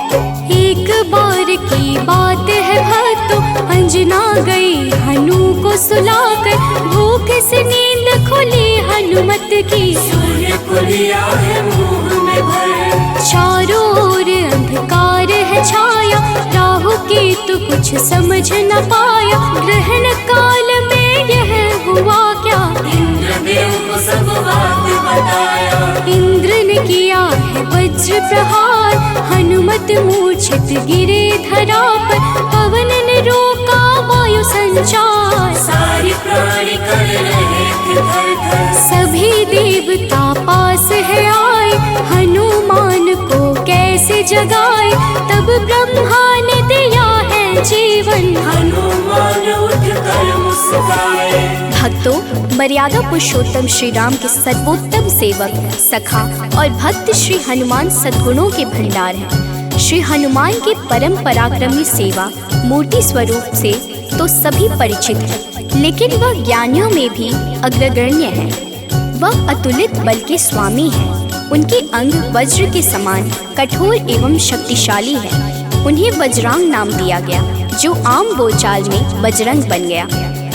एक बार की बात है भक्तों, अंजना गई हनु को सुलाकर। भूख से नींद खुली हनुमत की, सूर्य को लिया है मुंह में भर। चारों ओर अंधकार है छाया, राहु केतु कुछ समझ न पाया। ग्रहण काल में यह हुआ क्या, इंद्रदेव को सब बात बताया। इंद्र ने किया है वज्र प्रहार, हनुमत मूर्छित गिरे धरा पर। पवन ने रोका वायु संचार, सारी प्राणी कर रहे थे थर-थर। सभी देवता पास है आए, हनुमान को कैसे जगाए। तब ब्रह्मा ने दिया है जीवन, हनुमान उठकर मुस्काए। भक्तों, मर्यादा पुरुषोत्तम श्री राम के सर्वोत्तम सेवक, सखा और भक्त श्री हनुमान सद्गुणों के भंडार हैं। श्री हनुमान की परम पराक्रमी सेवा मूर्ति स्वरूप से तो सभी परिचित हैं, लेकिन वह ज्ञानियों में भी अग्रगण्य है। वह अतुलित बल के स्वामी हैं। उनके अंग वज्र के समान कठोर एवं शक्तिशाली है। उन्हें वज्रांग नाम दिया गया, जो आम बोलचाल में बजरंग बन गया।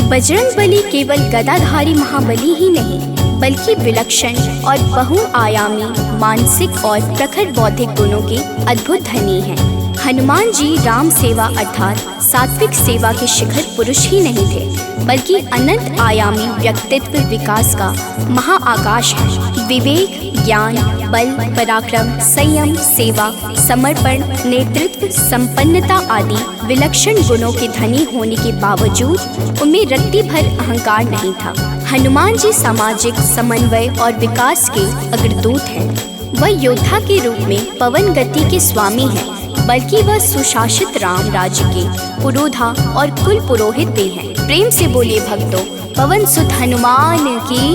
बजरंग बली केवल गदाधारी महाबली ही नहीं, बल्कि विलक्षण और बहुआयामी मानसिक और प्रखर बौद्धिक गुणों के अद्भुत धनी हैं। हनुमान जी राम सेवा अर्थात सात्विक सेवा के शिखर पुरुष ही नहीं थे, बल्कि अनंत आयामी व्यक्तित्व विकास का महाआकाश है। विवेक, ज्ञान, बल, पराक्रम, संयम, सेवा, समर्पण, नेतृत्व, संपन्नता आदि विलक्षण गुणों के धनी होने के बावजूद उनमें रत्ती भर अहंकार नहीं था। हनुमान जी सामाजिक समन्वय और विकास के अग्रदूत हैं। वह योद्धा के रूप में पवन गति के स्वामी हैं, बल्कि वह सुशासित राम राज्य के पुरोधा और कुल पुरोहित भी हैं। प्रेम से बोलिए भक्तों, पवन सुत हनुमान की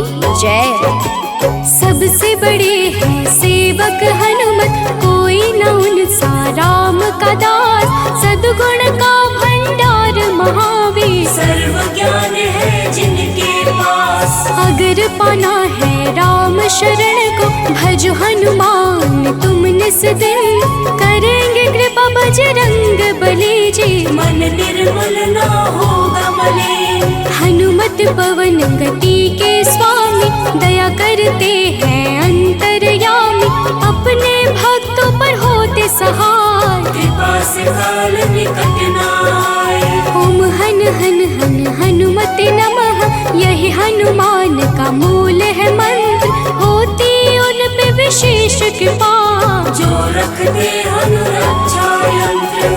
जय। सबसे बड़े हैं सेवक हनुमत, कोई न उनसा राम का दास। सद्गुण का भंडार महावीर, सर्व ज्ञान है जिनके पास। अगर पाना है राम शरण को, भजो हनुमान तुम निस दिन। करेंगे कृपा बजरंग बली जी, मन से काल निकट न आए। ओम हन हन हन हनुमते नमः, यही हनुमान का मूल है मंत्र, होती उन पे विशेष कृपा, जो रखते अनुरक्षा यंत्र।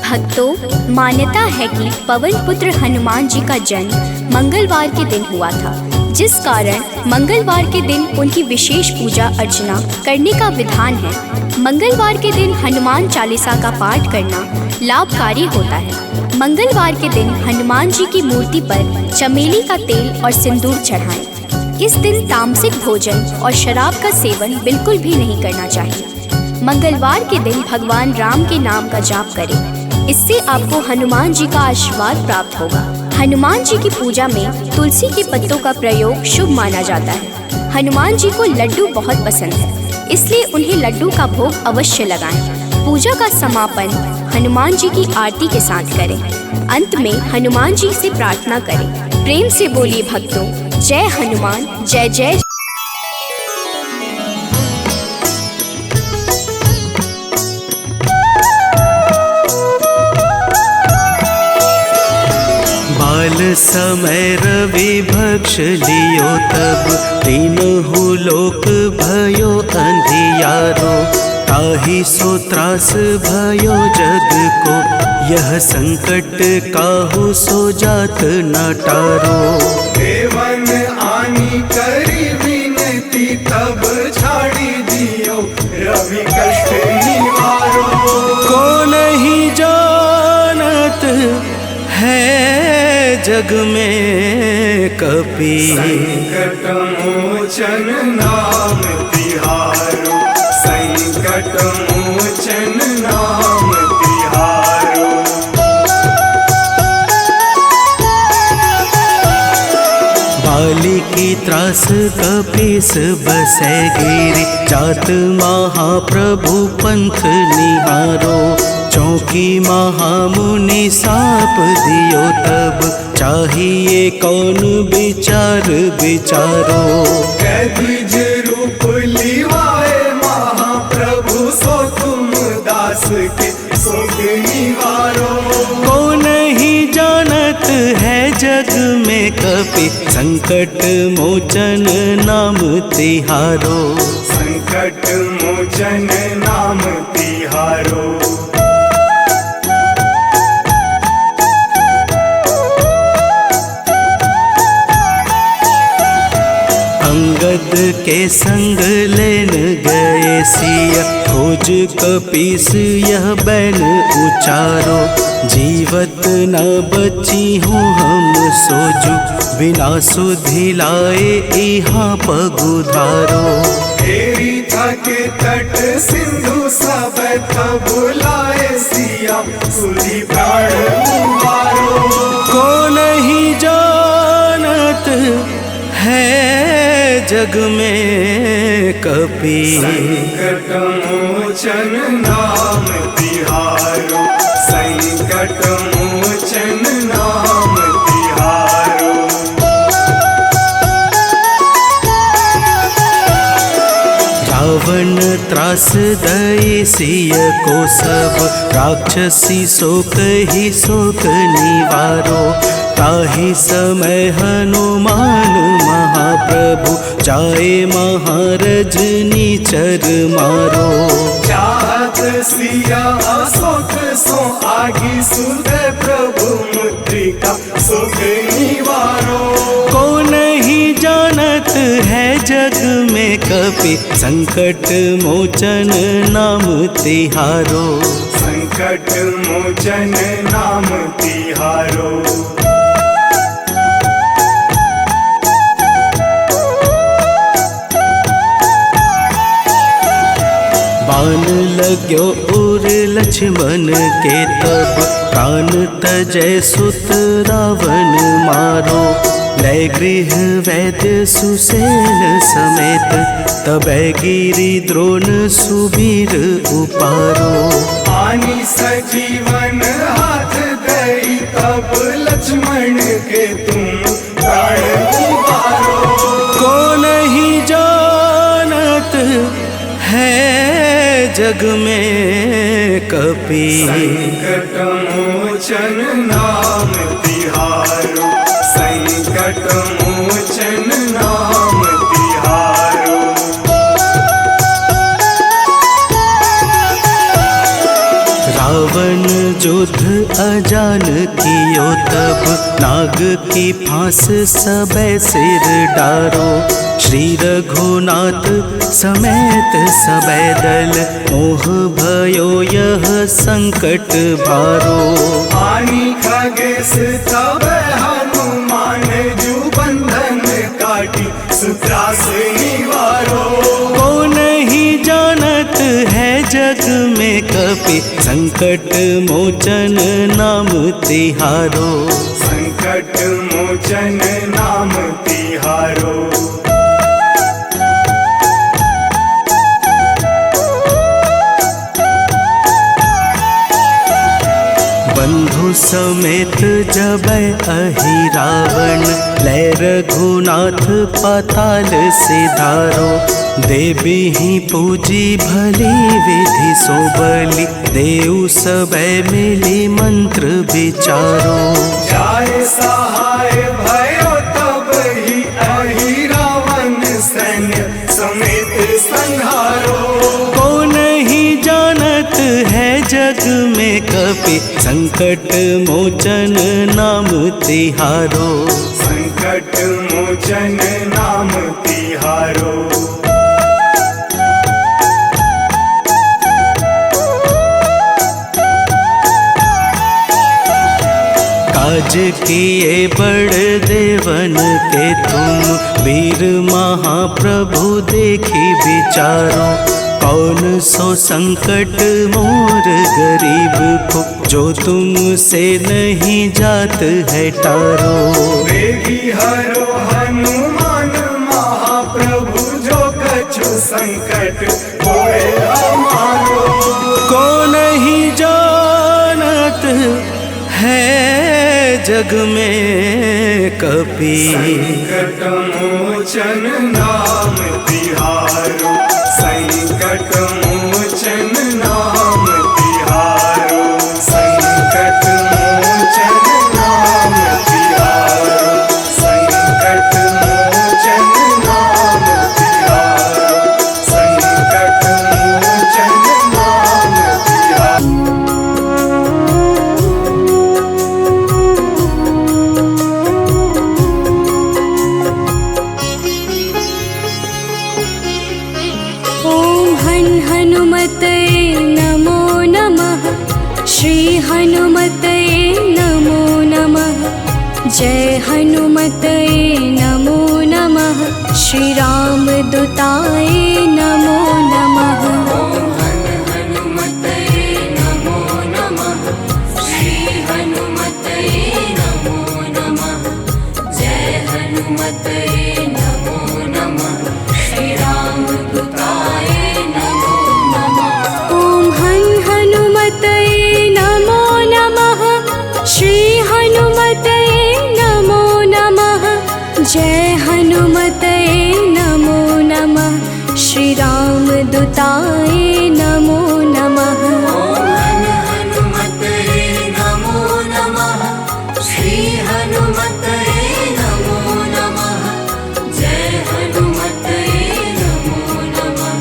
भक्तों, मान्यता है कि पवन पुत्र हनुमान जी का जन्म मंगलवार के दिन हुआ था, जिस कारण मंगलवार के दिन उनकी विशेष पूजा अर्चना करने का विधान है। मंगलवार के दिन हनुमान चालीसा का पाठ करना लाभकारी होता है। मंगलवार के दिन हनुमान जी की मूर्ति पर चमेली का तेल और सिंदूर चढ़ाएं। इस दिन तामसिक भोजन और शराब का सेवन बिल्कुल भी नहीं करना चाहिए। मंगलवार के दिन भगवान राम के नाम का जाप करें, इससे आपको हनुमान जी का आशीर्वाद प्राप्त होगा। हनुमान जी की पूजा में तुलसी के पत्तों का प्रयोग शुभ माना जाता है। हनुमान जी को लड्डू बहुत पसंद है, इसलिए उन्हें लड्डू का भोग अवश्य लगाएं। पूजा का समापन हनुमान जी की आरती के साथ करें। अंत में हनुमान जी से प्रार्थना करें। प्रेम से बोलिए भक्तों, जय हनुमान, जय जय। बाल समय रवि भक्ष लियो तब, तीनहु लोक भयो अंधियारो, ताहि सो त्रास भयो जग को, यह संकट काहू सो जात न टारो। देवन आनी करी विनती, तब छाड़ी दियो रवि कष्ट निवारो। को नहीं जानत है जग में कपि, संकट मोचन नाम तिहारो, संकट मोचन नाम तिहारो। बाली की त्रास कपीस बसै गिरि, जात महाप्रभु पंथ निहारो, चौकी महामुनि साप दियो तब, चाहिए कौन विचार विचारो। कैदिज रूप लिवाए महाप्रभु, सो तुम दास के सोग निवारो। को नहीं जानत है जग में कपि, संकट मोचन नाम तिहारो, संकट मोचन नाम तिहारो। अंगद के संग लेन गए सिया, खोज कपीस यह बैन उचारो, जीवत न बची हूँ हम सोजू, बिना सुधि लाए यहाँ पगुधारो। तेरी थके तट सिंधु सब तब बुलाए सिया, सुधी प्राण उबारो। को नहीं जानत है जग में कपि, संकट मोचन नाम तिहारो, संकट मोचन नाम तिहारो। रावण त्रास दई सिय को सब, राक्षसी शोक ही शोक निवारो, ताहि समय हनुमान महाप्रभु, जाए महारज नीचर मारो। चाहत सिया अशोक सो आगी, सुधे प्रभु मुद्रिका सुख निवारो। को नहीं जानत है जग में कपि, संकट मोचन नाम तिहारो, संकट मोचन नाम तिहारो। बाण लाग्यो उर लक्ष्मण के तब, प्राण तजय सुत रावण मारो, लय गृह वैद्य सुसेन समेत, तबै गिरि द्रोण सुबीर उपारो। आनी सजीवन हाथ दई, तब लक्ष्मण के तुम प्राण उबारो। को नहीं जानत है जग में कपि, कपि। संकट मोचन नाम तिहारो, संकट मोचन नाम तिहारो। रावण युद्ध अजान कियो तब, नाग की फांस सबे सिर डारो। श्री रघुनाथ समेत सबे दल, मोह भयो यह संकट भारो। आनी खगेश तब हनुमान, जू बंधन काटी सुत्रास निवारो। को नहीं जानत है जग में कपि, संकट मोचन नाम तिहारो। संकट मोचन नाम तिहारो। बंधु समेत जबै अहि रावण, लै रघुनाथ पाताल सिधारो। देवी ही पूजी भली विधि सो बलि, देव सबे मिली मंत्र विचारो। जाय सहाय भयो तब ही अहि रावण, सैन्य समेत संहारो। को नहीं जानत है जग में कपि, संकट मोचन नाम तिहारो। संकट मोचन नाम तिहारो। काज किए बड़ देवन के तुम, वीर महाप्रभु देखी विचारो। कौन सो संकट मोर गरीब को, जो तुमसे नहीं जात है टारो। वेगी हरो हनुमान महाप्रभु, जो कछु संकट होए हमारो। को नहीं जानत है जग में कपि, संकट मोचन नाम तिहारो। संकट मोचन नाम तिहारो। संकट मोचन नाम तिहारो। संकट मोचन नाम तिहारो। संकट मोचन नाम तिहारो। ॐ हन् हनुमते नमो नमः। श्री हनुमते नमो नमः। जय हनुमते नमो नमः। श्री राम दूताय नमो नमः। हनुमते नमो नमः। श्री हनुमते नमो नमः। जय हनुमते नमो नमः। श्री राम दूताय नमो नमः। ॐ हन् हनुमते नमो नमः। श्री हनुमते नमो नमः। जय हनुमते नमो नमः। श्री राम दूताय नमो नमः। हनुमते नमो नमः। श्री हनुमते नमो नमः। जय हनुमते नमो नमः।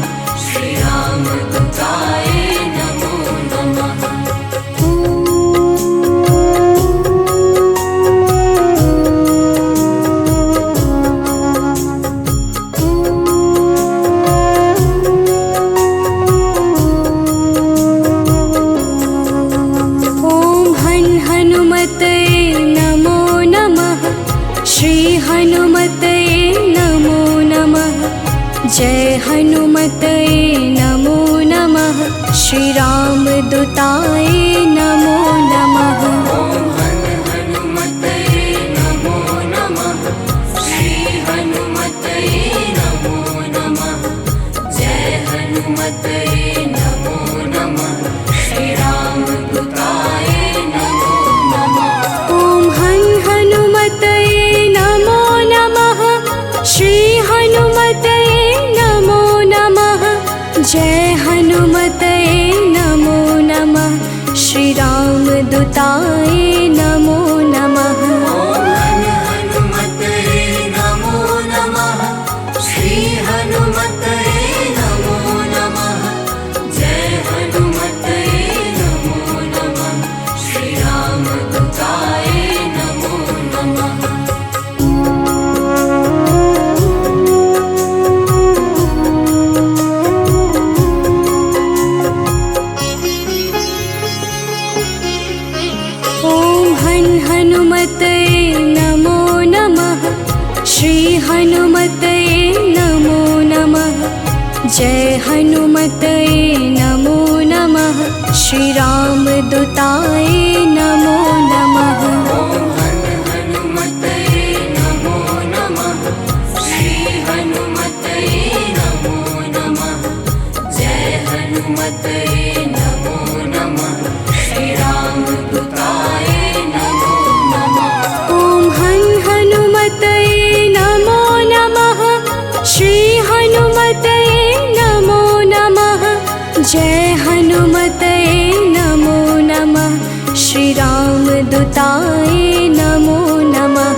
श्री राम दूताय नमो नमः। ॐ हन् हनुमते नमो नमः। श्री हनुमते नमो नमः। जय हनुमते नमो नमः। श्री राम दूताय नमो नमः। हनुमते नमो नमः। श्री हनुमते नमो नमः। जय हनुमते नमो नमः। श्री राम दूताय नमो नमः। ॐ हन् हनुमते नमो नमः। श्री हनुमते नमो नमः। जय हनुमते नमो नमः। हनुमद्दूताय नमो नमः। हन हनुमते नमो नमः। श्री हनुमते नमो नमः। जय हनुमते नमो नमः। श्री रामदूताय नमो नमः। हनुमते नमो नमः। श्री हनुमते नमो नमः। जय हनुमते नमो नमः। श्री रामदूताय नमो नमः। हन हनुमते नमो नमः। श्री हनुमते नमो नमः। जय हनुमते नमो नमः। श्री रामदूताय नमो नमः। हनुमते नमो नमः। श्री हनुमते नमो नमः। जय हनुमते नमो नमः। श्री रामदूताय नमो नमः।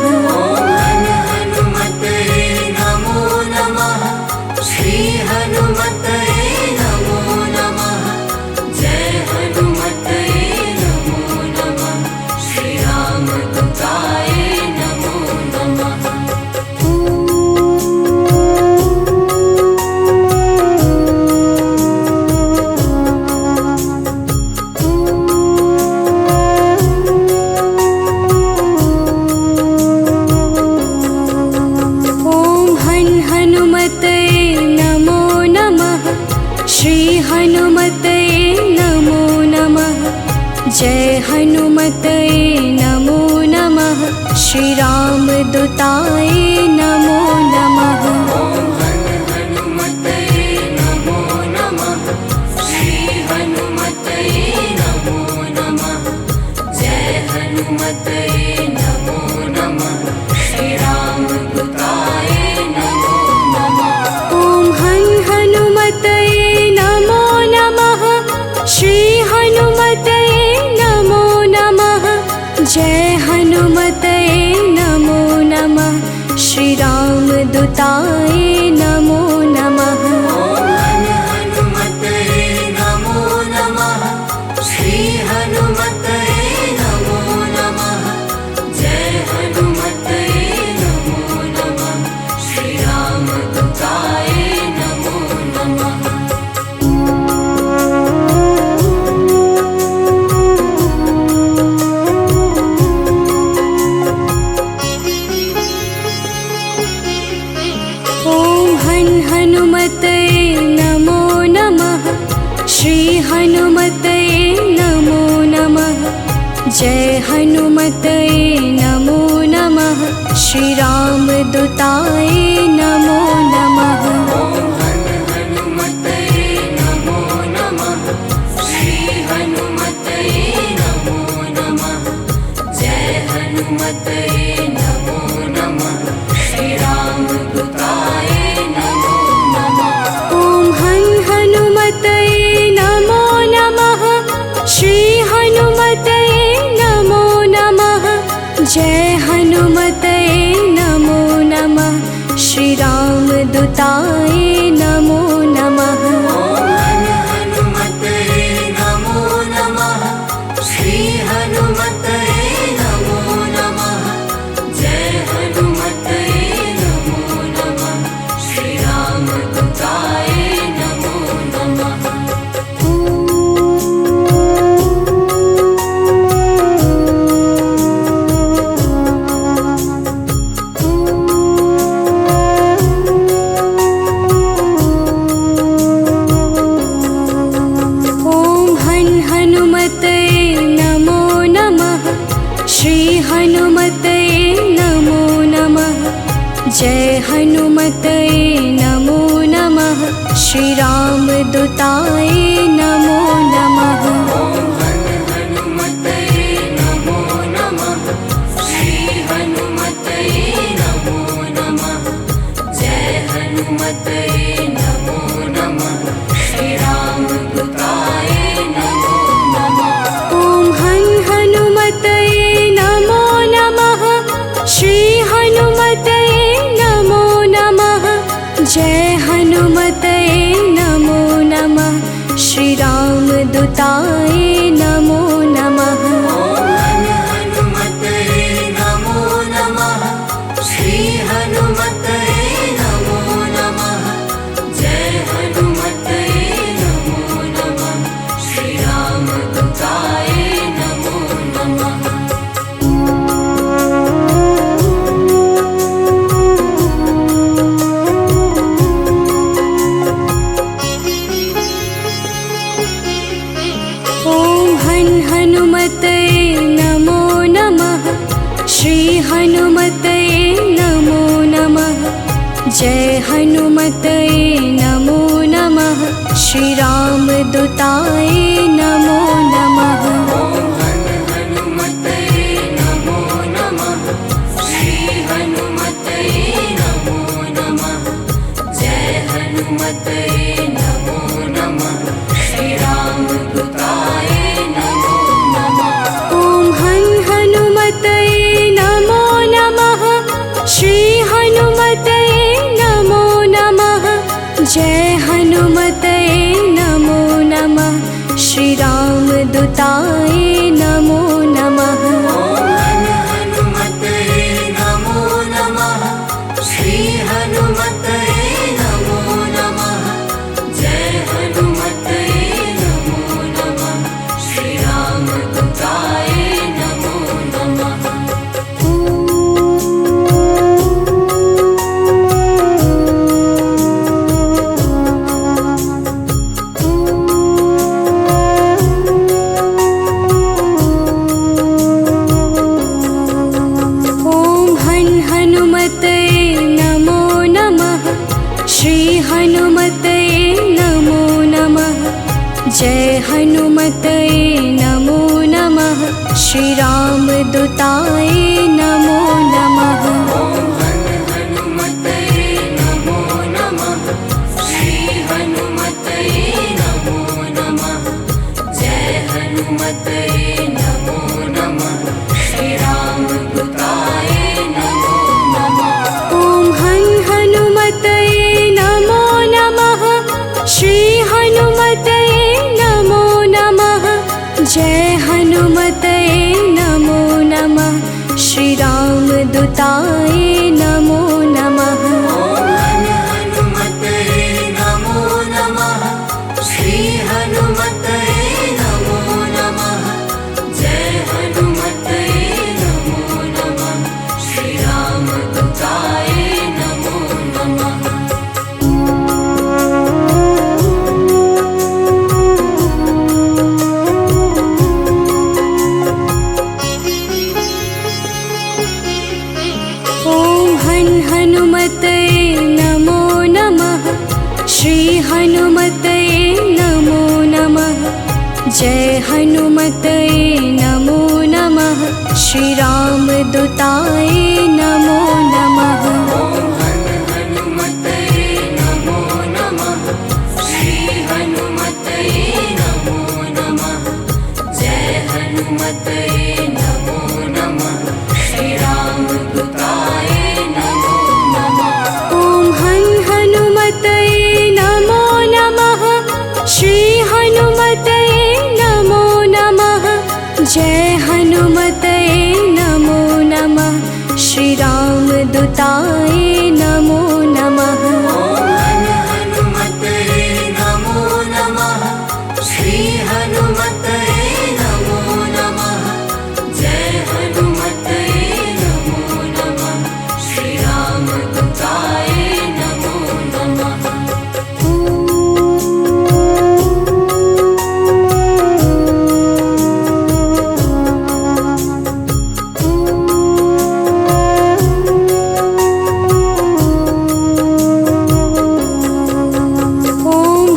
हन हनुमते नमो नमः। श्री हनुमते नमो नमः। जय हनुमते नमो नमः। श्री रामदूताय नमो नमः। हनुमते नमो नमः। श्री हनुमते नमो नमः। जय हनुमते नमो नमः। श्री रामदूताय नमो नमः। हन हनुमते नमो नमः। श्री हनुमते नमो नमः। जय हनुमते नमो नमः। श्री रामदूताय नमो नमः। हनुमते नमो नमः। श्री हनुमते नमो नमः। जय हनुमते नमो नमः। श्री रामदूताय नमो नमः। हन हनुमते नमो नमः। श्री हनुमते नमो नमः। जय हनुमते नमो नमः। श्री रामदूताय नमो नमः। हनुमते नमो नमः। श्री हनुमते नमो नमः। जय हनुमते नमो नमः। श्री रामदूताय नमो नमः। हन हनुमते नमो नमः। श्री हनुमते नमो नमः। जय हनुमते नमो नमः। श्री रामदूताय नमो नमः। हनुमते नमो नमः। श्री हनुमते नमो नमः। जय हनुमते नमो नमः। श्री रामदूताय नमो नमः। हन हनुमते नमो नमः। श्री हनुमते नमो नमः। जय हनुमते नमो नमः। श्री रामदूताय नमो नमः। हनुमते नमो नमः। श्री हनुमते नमो नमः। जय हनुमते नमो नमः। श्री रामदूताय नमो नमः। हन हनुमते नमो नमः। श्री हनुमते नमो नमः। जय हनुमते नमो नमः। श्री रामदूताय नमो नमः। हनुमते हनुमतये नमो नमः। जय हनुमतये नमो नमः। श्री रामदूताय नमो नमः। ओम हनुमतये नमो नमः। श्री हनुमतये नमो नमः। जय हनुमतये नमो नमः। श्री रामदूताय नमो नमः। ओम हनुमतये नमो नमः। श्री हनुमतये नमो नमः। जय हनुमतये नमो नमः। श्री रामदूताय नमो नमः। ओम हनुमतये नमो नमः। श्री हनुमतये नमो नमः। जय हनुमतये नमो नमः। श्री रामदूताय नमो नमः। ओम हनुमतये नमो नमः। श्री हनुमतये नमो नमः। जय हनुमतये नमो नमः। श्री रामदूताय नमो नमः। ओम हनुमतये नमो नमः। श्री हनुमतये नमो नमः। जय हनुमतये नमो नमः। श्री रामदूताय नमो नमः। ओम हनुमतये नमो नमः। श्री हनुमतये नमो नमः। जय हनुमतये नमो नमः। श्री रामदूताय नमो नमः। ओम हनुमतये नमो नमः। श्री हनुमतये नमो नमः। जय हनुमतये नमो नमः। श्री रामदूताय नमो नमः। ओम हनुमतये नमो नमः। श्री हनुमतये नमो नमः। जय हनुमतये नमो नमः। श्री रामदूताय नमो नमः। ओम हनुमतये नमो नमः। श्री हनुमतये नमो नमः। जय हनुमतये नमो नमः। श्री रामदूताय नमो नमः। ओम हनुमतये नमो नमः। श्री हनुमतये नमो नमः। जय हनुमतये नमो नमः। श्री रामदूताय नमो नमः। ओम हनुमतये नमो नमः। श्री हनुमतये नमो नमः। जय हनुमतये नमो नमः। श्री रामदूताय नमो नमः। ओम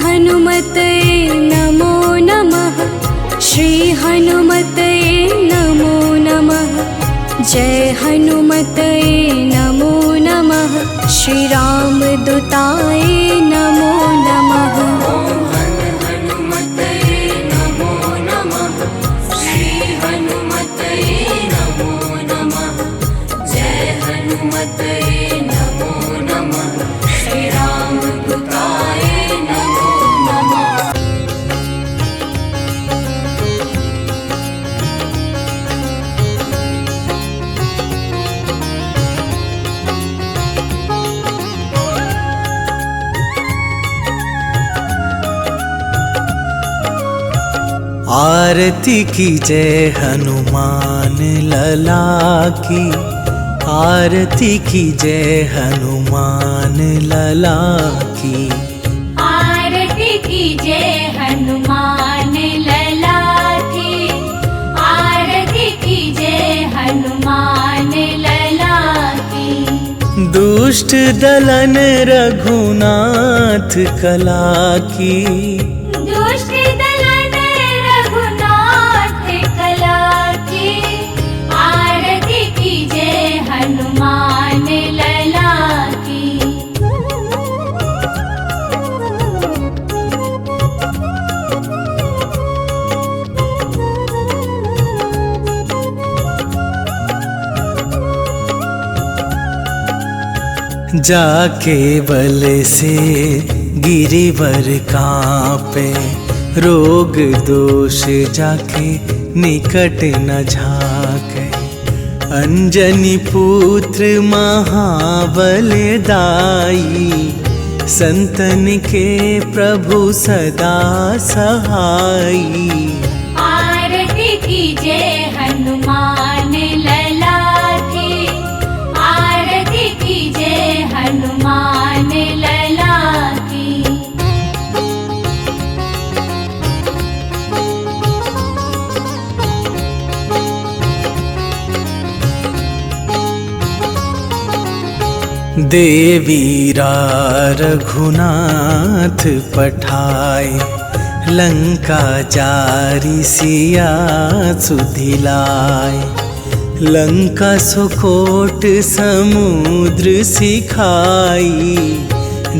हनुमतये नमो नमः। श्री हनुमतये नमो नमः। जय हनुमतये नमो नमः। श्री रामदूताय नमो नमः। ओम हनुमतये नमो नमः। श्री हनुमतये नमो नमः। जय हनुमतये नमो नमः। श्री रामदूताय नमो नमः। आरती की जय हनुमान लला की, आरती की जय हनुमान लला की। आरती की जय हनुमान लला की, आरती की जय हनुमान दुष्ट दलन रघुनाथ कला की, दुष्ट दलन रघुनाथ कला की, आरती कीजे हनुमान लला की। जाके बल से गिरिवर कांपे, रोग दोष जाके निकट न झाके। अंजनी पुत्र महाबल दाई, संतन के प्रभु सदा सहाई। आरती कीजे हनुमान लला की, आरती कीजे हनुमान लला की। देवीरा रघुनाथ पठाए, लंका जारी सिया सुधिलाए। लंका सुकोट समुद्र सिखाई,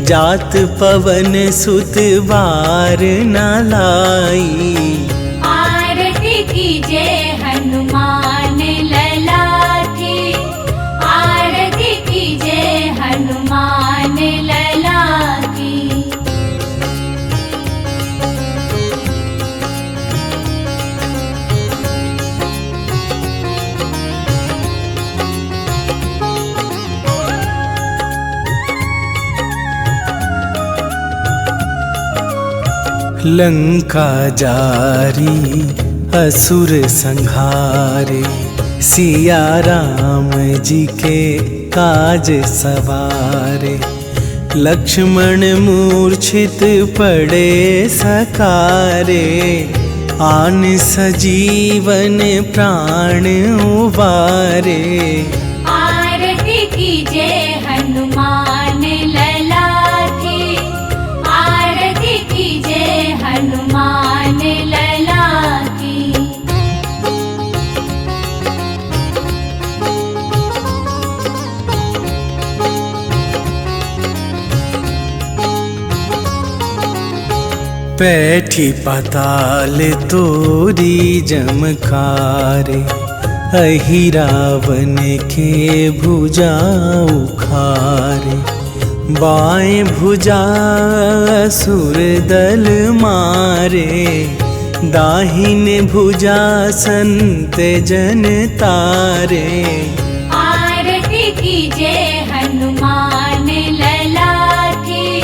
जात पवन सुत बार न लाई। आरती कीजे हनुमान लला की, आरती कीजे हनुमान लला की। लंका जारी असुर संहारे, सिया राम जी के काज सवारे। लक्ष्मण मूर्छित पड़े सकारे, आन सजीवन प्राण उबारे। आरती कीजे हनुमान लला की, आरती कीजे हनुमान लला की। पैठी पाताल तोरी जमकारे, अहि रावण के भुजा उखारे। बाएं भुजा असुर दल मारे, दाहिन भुजा संत जन तारे। आरती कीजे हनुमान लला की,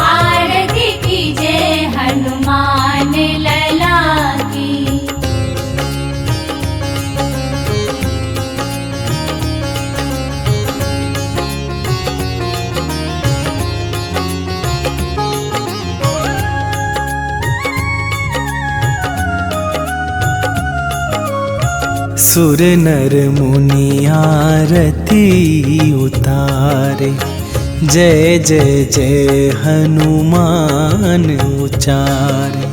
आरती कीजे हनुमान लला की। सुर नर मुनि आरती उतारे, जय जय जय हनुमान उचारे।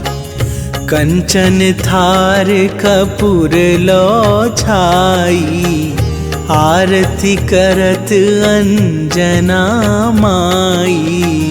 कंचन थार कपूर लो छाई, आरती करत अंजना माई।